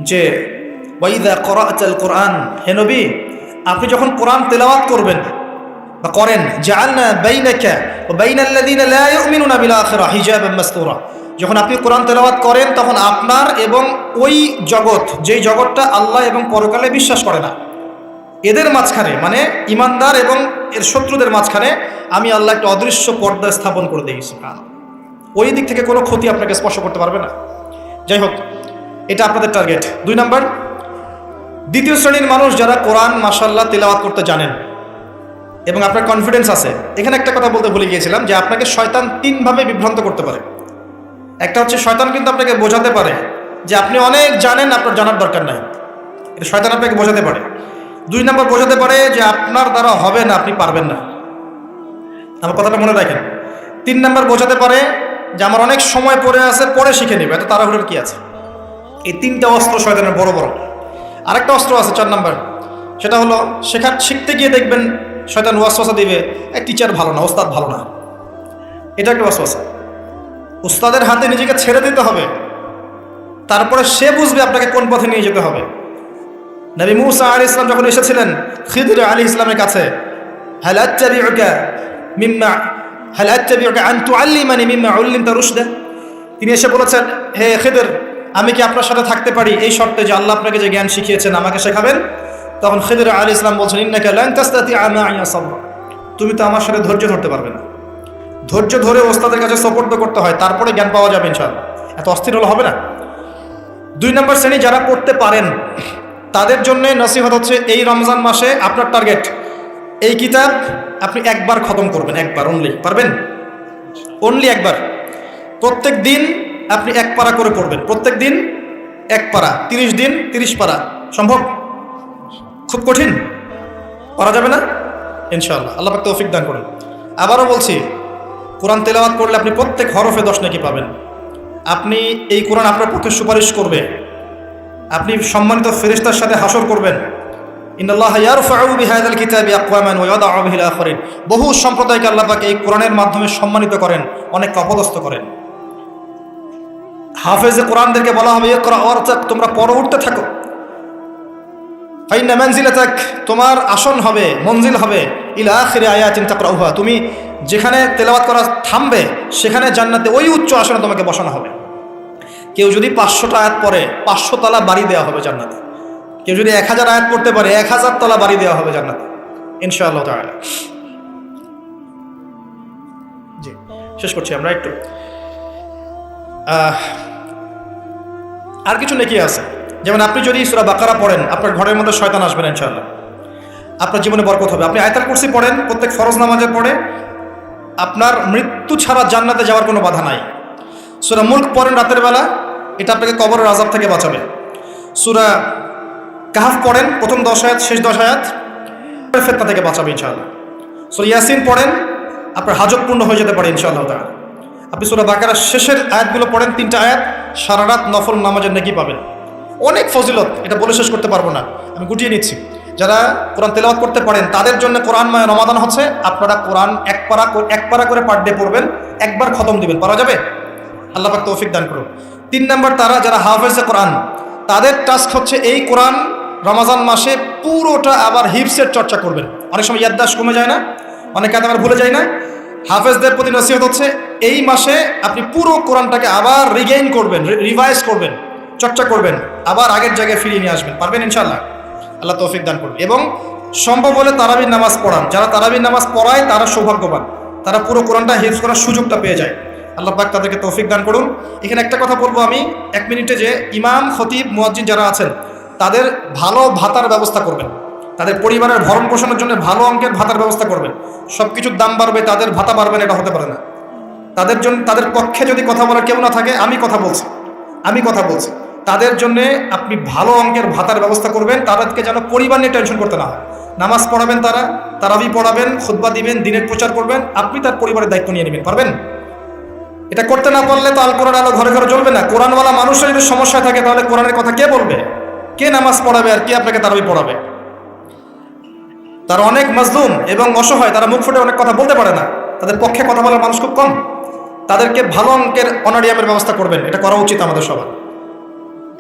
যে ওয়াইদা ক্বরা'তাল কুরআন, হে নবী আপনি যখন কোরআন তেলাওয়াত করবেন বা করেন, জাআলনা বাইনাকা ওয়া বাইনাল্লাযীনা লা ইউমিনুনা বিল আখিরাহ হিজাবাম মাসতুরা, যখন আপনি কোরআন তেলাওয়াত করেন তখন আপনার এবং ওই জগৎ, যেই জগৎটা আল্লাহ এবং পরকালে বিশ্বাস করে না, এদের মাঝখানে, মানে ইমানদার এবং এর শত্রুদের মাঝখানে আমি আল্লাহ একটা অদৃশ্য পর্দা স্থাপন করে দিয়েছি। ওই দিক থেকে কোনো ক্ষতি আপনাকে স্পর্শ করতে পারবে না। যাই হোক, এটা আপনাদের টার্গেট। 2 নাম্বার, দ্বিতীয় শ্রেণীর মানুষ যারা কোরআন মাশাআল্লাহ তেলাওয়াত করতে জানেন এবং আপনার কনফিডেন্স আছে। এখানে একটা কথা বলতে ভুলে গিয়েছিলাম যে আপনাকে শয়তান 3 ভাবে বিভ্রান্ত করতে পারে। একটা হচ্ছে শয়তান কিন্তু আপনাকে বোঝাতে পারে যে আপনি অনেক জানেন, আপনার জানার দরকার নাই, এটা শয়তান আপনাকে বোঝাতে পারে। 2 নম্বর বোঝাতে পারে যে আপনার দ্বারা হবে না, আপনি পারবেন না। আমার কথাটা মনে রাখেন। 3 নম্বর বোঝাতে পারে যে আমার অনেক সময় পড়ে আছে, পরে শিখে নেবে, এত তাড়াহুড়োর কি আছে। এই 3টা অস্ত্র শয়তানের বড় বড়। আরেকটা অস্ত্র আছে 4 নম্বর, সেটা হলো শিখতে গিয়ে দেখবেন শয়তান ওয়াসওয়াসা দিবে, এই টিচার ভালো না, ওস্তাদ ভালো না। এটা একটা ওয়াসওয়াসা। উস্তাদের হাতে নিজেকে ছেড়ে দিতে হবে, তারপরে সে বুঝবে আপনাকে কোন পথে নিয়ে যেতে হবে। নবী মূসা আলাইহিস সালাম যখন এসেছিলেন খিদর আলাইহিস সালামের কাছে, হাল আত্তাবিউকা আন তুআল্লিমানি মিম্মা উল্লিমতা রুশদা, তিনি এসে বলেছেন, হে খিদর আমি কি আপনার সাথে থাকতে পারি এই শর্তে যে আল্লাহ আপনাকে যে জ্ঞান শিখিয়েছেন আমাকে শেখাবেন? তখন খিদর আলাইহিস সালাম বলছেন, ইন্নাকা লান তাস্তাতিআ মা'ইয়া সাবরা, তুমি তো আমার সাথে ধৈর্য ধরতে পারবে না। ধৈর্য ধরে ওস্তাদের কাছে সুপর্দ করতে হয়, তারপরে জ্ঞান পাওয়া যাবে ইনশাআল্লাহ। এত অস্থির হলে হবে না। 2 নম্বর শ্রেণী যারা পড়তে পারেন তাদের জন্য নসিহত হচ্ছে, এই রমজান মাসে আপনার টার্গেট এই কিতাব আপনি একবার খতম করবেন, একবার অনলি। পারবেন? অনলি একবার। প্রত্যেক দিন আপনি 1 পারা করে পড়বেন, প্রত্যেক দিন 1 পারা, 30 দিন 30 পারা। সম্ভব? খুব কঠিন? পারা যাবে না ইনশাআল্লাহ। আল্লাহ পাক তৌফিক দান করেন। আবারও বলছি, কোরআন তেলাওয়াত করলে আপনি প্রত্যেক হরফে 10 নেকি পাবেন। আপনি এই কোরআন আপনার পক্ষে সুপারিশ করবে, আপনি সম্মানিত ফেরেশতার সাথে হাসর করবেন। ইন্নাল্লাহা ইয়ারফাউ বিহাযাল কিতাবি আকওয়ামান ওয়া ইয়াদাউ বিহিল আখারিন, বহু সম্প্রদায়কে আল্লাহ পাক এই কোরআনের মাধ্যমে সম্মানিত করেন, অনেককে অপদস্থ করেন। হাফেজে কোরআনদেরকে বলা হবে, ইকরা ওয়ারতাক, তোমরা পড়ে উঠতে থাকো। ফাইন্না মানজিলাতাক, তোমার আসন হবে, মঞ্জিল হবে, ইলা আখিরি আয়াতিন তাকরাউহা, তুমি যেখানে তেলাওয়াত করা থামবে সেখানে জান্নাতে ওই উচ্চ আসনে তোমাকে বসানো হবে। কেউ যদি 500টা আয়াত পড়ে 500 তলা বাড়ি দেওয়া হবে জান্নাতে। কেউ যদি 1000 আয়াত পড়তে পারে 1000 তলা বাড়ি দেওয়া হবে জান্নাতে ইনশাআল্লাহ তাআলা। জি, শেষ করছি আমরা একটু। আর কিছু নেকি আছে, যেমন আপনি যদি সূরা বাকারা পড়েন, আপনার ঘরের মধ্যে শয়তান আসবে না ইনশাআল্লাহ, আপনার জীবনে বরকত হবে। আপনি আয়াতুল কুরসি পড়েন প্রত্যেক ফরজ নামাজের পরে, আপনার মৃত্যু ছাড়া জান্নাতে যাওয়ার কোনো বাধা নাই। সূরা মুলক পড়েন রাতের বেলা, এটা আপনাকে কবরের আযাব থেকে বাঁচাবে। সূরা কাহফ পড়েন প্রথম 10 আয়াত শেষ 10 আয়াত, ফিতনা থেকে বাঁচাবে ইনশাআল্লাহ। সূরা ইয়াসিন পড়েন, আপনার হাজত পূর্ণ হয়ে যেতে পারে ইনশাআল্লাহ তাআলা। আপনি সূরা বাকারার শেষের আয়াতগুলো পড়েন, 3টা আয়াত, সারা রাত নফল নামাজের নেকি পাবেন। অনেক ফজিলত, এটা বলে শেষ করতে পারবো না, আমি গুটিয়ে নিচ্ছি। যারা কোরআন তেলাওয়াত করতে পারেন তাদের জন্য কোরআনময় রমাদান হচ্ছে, আপনারা কোরআন এক পারা করে পার ডে পড়বেন, একবার খতম দিবেন, পারা যাবে? আল্লাহ পাক তৌফিক দান করুন। 3 নম্বর, তারা যারা হাফেজে কোরআন, তাদের টাস্ক হচ্ছে এই কোরআন রমাজান মাসে পুরোটা আবার হিফসের চর্চা করবেন। অনেক সময় ইয়াদদাশ কমে যায় না, অনেক কাজ আমরা ভুলে যাই না। হাফেজদের প্রতি নসিহত হচ্ছে এই মাসে আপনি পুরো কোরআনটাকে আবার রিগেইন করবেন, রিভাইজ করবেন, চর্চা করবেন, আবার আগের জায়গায় ফিরিয়ে নিয়ে আসবেন। পারবেন ইনশাআল্লাহ? আল্লাহ তৌফিক দান করবেন। এবং সম্ভব হলে তারাবির নামাজ পড়ান। যারা তারাবির নামাজ পড়ায় তারা সৌভাগ্যবান, তারা পুরো কোরআনটা হিফজ করার সুযোগটা পেয়ে যায়। আল্লাহ পাক তাদেরকে তৌফিক দান করুন। এখানে একটা কথা বলবো আমি 1 মিনিটে, যে ইমাম, খতিব, মুয়াজ্জিন যারা আছেন তাদের ভালো ভাতার ব্যবস্থা করবেন, তাদের পরিবারের ভরণ পোষণের জন্য ভালো অঙ্কের ভাতার ব্যবস্থা করবেন। সব কিছুর দাম বাড়বে, তাদের ভাতা বাড়বে না, এটা হতে পারে না। তাদের জন্য, তাদের পক্ষে যদি কথা বলার কেউ না থাকে, আমি কথা বলছি, তাদের জন্য আপনি ভালো অঙ্কের ভাতার ব্যবস্থা করবেন। তাদেরকে যেন পরিবার নিয়ে টেনশন করতে না হয়। নামাজ পড়াবেন, তারাবি পড়াবেন, খুতবা দিবেন, দিনের প্রচার করবেন, আপনি তার পরিবারের দায়িত্ব নিয়ে নেবেন। পারবেন? এটা করতে না পারলে তো আল কোরআন আলো ঘরে ঘরে জ্বলবে না। কোরআনওয়ালা মানুষের যদি সমস্যা থাকে তাহলে কোরআনের কথা কে বলবে? কে নামাজ পড়াবে আর কে আপনাকে তারাবি পড়াবে? তারা অনেক মাজলুম এবং অসহায়, তারা মুখ ফুটে অনেক কথা বলতে পারে না, তাদের পক্ষে কথা বলার মানুষ খুব কম। তাদেরকে ভালো অঙ্কের অনারিয়ামের ব্যবস্থা করবেন, এটা করা উচিত আমাদের সবার।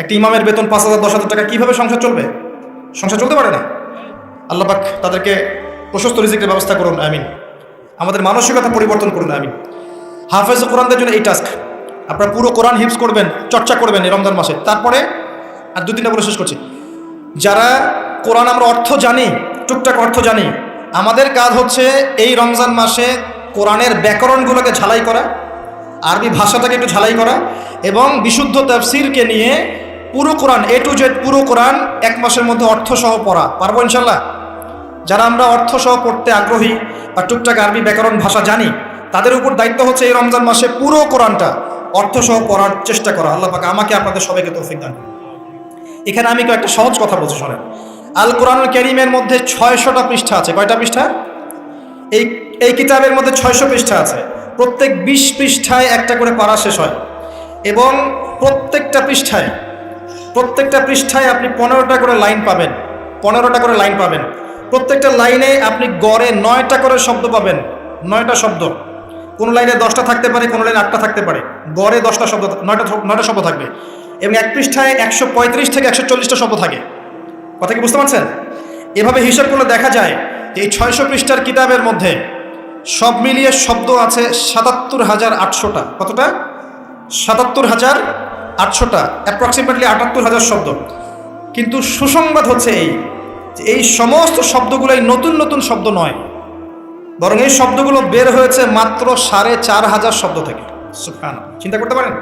একটি ইমামের বেতন 5,000 10,000 টাকা, কিভাবে সংসার চলবে? সংসার চলতে পারে না। আল্লাহ পাক তাদেরকে প্রশস্ত রিজিকের ব্যবস্থা করুন, আমিন। আমাদের মানসিকতা পরিবর্তন করুন, আমিন। হাফেজ কোরআনদের জন্য এই টাস্ক, আপনারা পুরো কোরআন হিফজ করবেন, চর্চা করবেন এই রমজান মাসে। তারপরে আর 2-3টা বলে শেষ করছি। যারা কোরআন আমরা অর্থ জানি, টুকটাক অর্থ জানি, আমাদের কাজ হচ্ছে এই রমজান মাসে কোরআনের ব্যাকরণগুলোকে ঝালাই করা, আরবি ভাষাটাকে একটু ঝালাই করা, এবং বিশুদ্ধ তাফসীরকে নিয়ে পুরো কোরআন A to Z পুরো কোরআন 1 মাসের মধ্যে অর্থ সহ পড়া। পারবো ইনশাল্লাহ? যারা আমরা অর্থ সহ পড়তে আগ্রহী বা টুকটাক আরবি ব্যাকরণ ভাষা জানি, তাদের উপর দায়িত্ব হচ্ছে এই রমজান মাসে পুরো কোরআনটা অর্থ সহ পড়ার চেষ্টা করা। আল্লাহ পাক আমাকে আপনাদের সবাইকে তৌফিক দান করুন। এখানে আমি একটা সহজ কথা বলছি, শোনেন। আল কোরআনুল কারীমের মধ্যে 600টা পৃষ্ঠা আছে। কয়টা পৃষ্ঠা? এই কিতাবের মধ্যে 600 পৃষ্ঠা আছে। প্রত্যেক 20 পৃষ্ঠায় একটা করে পারা শেষ হয়, এবং প্রত্যেকটা পৃষ্ঠায় আপনি 15টা করে লাইন পাবেন। প্রত্যেকটা লাইনে আপনি গড়ে 9টা করে শব্দ পাবেন। 9টা শব্দ, কোন লাইনে 10টা থাকতে পারে, কোন লাইনে 8টা থাকতে পারে, গড়ে 10টা শব্দ, 9টা শব্দ থাকবে। এবং এক পৃষ্ঠায় 135 থেকে 140টা শব্দ থাকে। কথা কি বুঝতে পারছেন? এভাবে হিসাব করলে দেখা যায় যে এই 600 পৃষ্ঠার কিতাবের মধ্যে সব মিলিয়ে শব্দ আছে 77,800টা। কতটা? 77,800টা, অ্যাপ্রক্সিমেটলি 78,000 শব্দ। কিন্তু সুসংবাদ হচ্ছে এই সমস্ত শব্দগুলোই নতুন নতুন শব্দ নয়, বরং এই শব্দগুলো বের হয়েছে মাত্র 4,500 শব্দ থেকে। সুবহানাল্লাহ, চিন্তা করতে পারেন?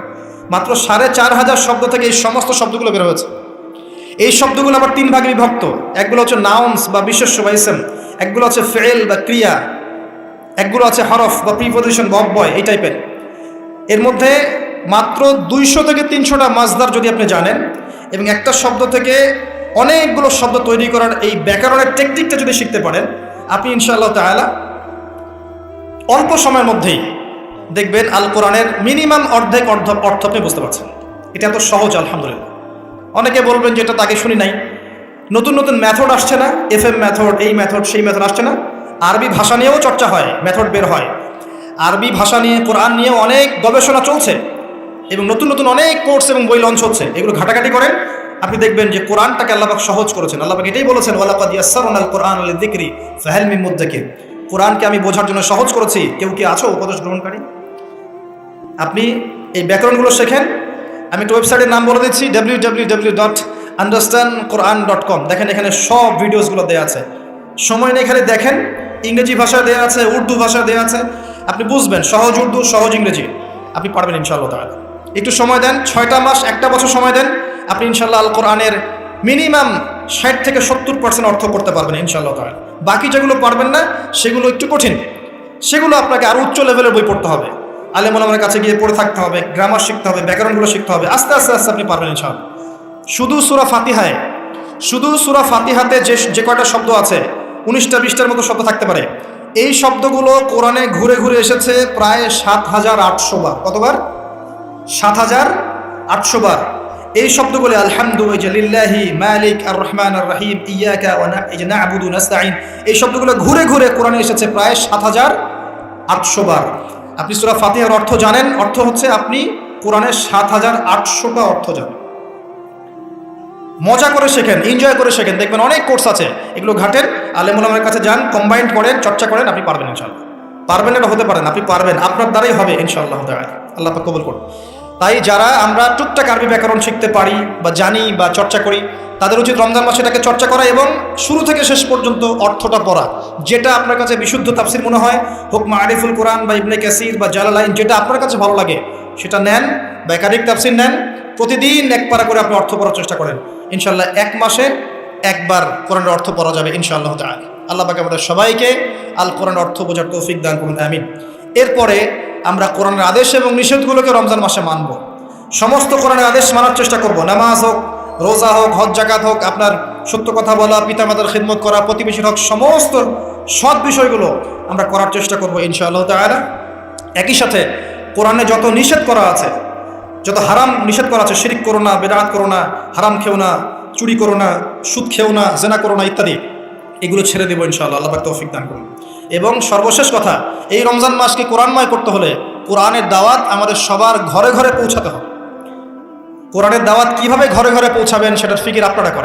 মাত্র 4,500 শব্দ থেকে এই সমস্ত শব্দগুলো বের হয়েছে। এই শব্দগুলো আবার 3 ভাগে বিভক্ত। একগুলো হচ্ছে নাউন্স বা বিশেষ্য বা ইসম, একগুলো হচ্ছে ফেল বা ক্রিয়া, একগুলো আছে হরফ বা প্রিপোজিশন বা অব্যয়, এই টাইপের। এর মধ্যে মাত্র 200 থেকে 300টা মাজদার যদি আপনি জানেন, এবং একটা শব্দ থেকে অনেকগুলো শব্দ তৈরি করার এই ব্যাকরণের টেকনিকটা যদি শিখতে পারেন, আপনি ইনশাআল্লাহ তাআলা অল্প সময়ের মধ্যেই দেখবেন আল কোরআনের মিনিমাম অর্ধেক অর্থ আপনি বুঝতে পারছেন। এটা এত সহজ, আলহামদুলিল্লাহ। অনেকে বলবেন যে এটা তো আগে শুনি নাই। নতুন নতুন মেথড আসছে না, FM মেথড, এই মেথড, সেই মেথড আসছে না। আরবি ভাষা নিয়েও চর্চা হয়, মেথড বের হয়। আরবি ভাষা নিয়ে, কোরআন নিয়ে অনেক গবেষণা চলছে, এবং নতুন নতুন অনেক কোর্স এবং বই লঞ্চ হচ্ছে। এগুলো ঘাটাঘাটি করেন, আপনি দেখবেন যে কোরআনটাকে আল্লাহ পাক সহজ করেছেন। আল্লাহ পাক এটাই বলেছেন, ওয়ালাকাদ ইয়াসসারনাল কোরআন লিযিকরি ফাহাল মিন মুদ্দাকির। কোরআনকে আমি বোঝার জন্য সহজ করেছি, কেউ কি আছো উপদেশ গ্রহণকারী? আপনি এই ব্যাকরণগুলো শেখেন। আমি একটা ওয়েবসাইটের নাম বলে দিচ্ছি, www.understandquran.com। দেখেন, এখানে সব ভিডিওসগুলো দেওয়া আছে। সময় নেই, খালি দেখেন। ইংরেজি ভাষায় দেওয়া আছে, উর্দু ভাষায় দেওয়া আছে, আপনি বুঝবেন। সহজ উর্দু, সহজ ইংরেজি, আপনি পারবেন ইনশাআল্লাহ তাআলা। একটু সময় দেন, 6টা মাস, 1টা বছর সময় দেন, আপনি ইনশাল্লাহ আল কোরআনের মিনিমাম 60 থেকে 70% অর্থ করতে পারবেন ইনশাআল্লাহ তাআলা। বাকি যেগুলো পারবেন না সেগুলো একটু কঠিন, সেগুলো আপনাকে আরো উচ্চ লেভেলের বই পড়তে হবে, আলেম ওলামার কাছে গিয়ে পড়ে থাকতে হবে, গ্রামার শিখতে হবে, ব্যাকরণগুলো শিখতে হবে। আস্তে আস্তে আস্তে আপনি পারবেন ইনশাআল্লাহ। শুধু সূরা ফাতিহাতে যে কয়টা শব্দ আছে 19টা 20টার মতো শব্দ থাকতে পারে। এই শব্দগুলো কোরআনে ঘুরে ঘুরে এসেছে প্রায় 7800 বার। কতবার? 7800 বার। এই শব্দগুলো আলহামদুলিল্লাহি মালিক আর রহমান আর রহিম ইয়াকা ওয়া না'বুদু নাস্তাইন, এই শব্দগুলো ঘুরে ঘুরে কোরআনে এসেছে প্রায় 7800 বার। আপনি সূরা ফাতিহার অর্থ জানেন, অর্থ হচ্ছে আপনি কোরআনের 7800টা অর্থ জানেন। মজা করে শেখেন, এনজয় করে শেখেন, দেখবেন অনেক কোর্স আছে, এগুলো ঘাটেন, আলেম ওলামার কাছে যান, কম্বাইন্ড করেন, চর্চা করেন, আপনি পারবেন ইনশাআল্লাহ। পারবেন এটা হতে পারেন, আপনি পারবেন, আপনার দ্বারাই হবে ইনশাআল্লাহ তাআলা। আল্লাহ পাক কবুল করুন। তাই যারা আমরা টুকটাক আরবি ব্যাকরণ শিখতে পারি বা জানি বা চর্চা করি, তাদের উচিত রমজান মাসে এটাকে চর্চা করা এবং শুরু থেকে শেষ পর্যন্ত অর্থটা পড়া। যেটা আপনার কাছে বিশুদ্ধ তাফসির মনে হয়, হোক মারিফুল কোরআন বা ইবনে কাসির বা জালালাইন, যেটা আপনার কাছে ভালো লাগে সেটা নেন, বা একাধিক তাফসির নেন, প্রতিদিন এক পারা করে আপনি অর্থ পড়ার চেষ্টা করেন। ইনশাআল্লাহ এক মাসে একবার কোরআনের অর্থ পড়া যাবে ইনশাআল্লাহ তাআলা। আল্লাহ পাক আমাদের সবাইকে আল কোরআন অর্থ বোঝার তৌফিক দান করুন, আমিন। এরপরে আমরা কোরআনের আদেশ এবং নিষেধগুলোকে রমজান মাসে মানব। সমস্ত কোরআনের আদেশ মানার চেষ্টা করব। নামাজ হোক, রোজা হোক, হজ জাকাত হোক, আপনার সত্য কথা বলা, পিতামাতার খিদমত করা, প্রতিবেশীর হক, সমস্ত সৎ বিষয়গুলো আমরা করার চেষ্টা করব ইনশাআল্লাহ তাআলা। একই সাথে কোরআনে যত নিষেধ করা আছে, যত হারাম নিষেধ করা আছে, শিরক করো না, বেদাত করো না, হারাম খেও না, চুরি করো না, সুদ খেও না, জেনা করো না ইত্যাদি, এগুলো ছেড়ে দেবো ইনশাআল্লাহ। আল্লাহ পাক তৌফিক দান করুন। এবং সর্বশেষ কথা, এই রমজান মাসকে কোরআনময় করতে হলে কোরআনের দাওয়াত আমাদের সবার ঘরে ঘরে পৌঁছাতে হবে। কোরআনের দাওয়াত কিভাবে ঘরে ঘরে পৌঁছাবেন সেটার ফিকির আপনারা করেন।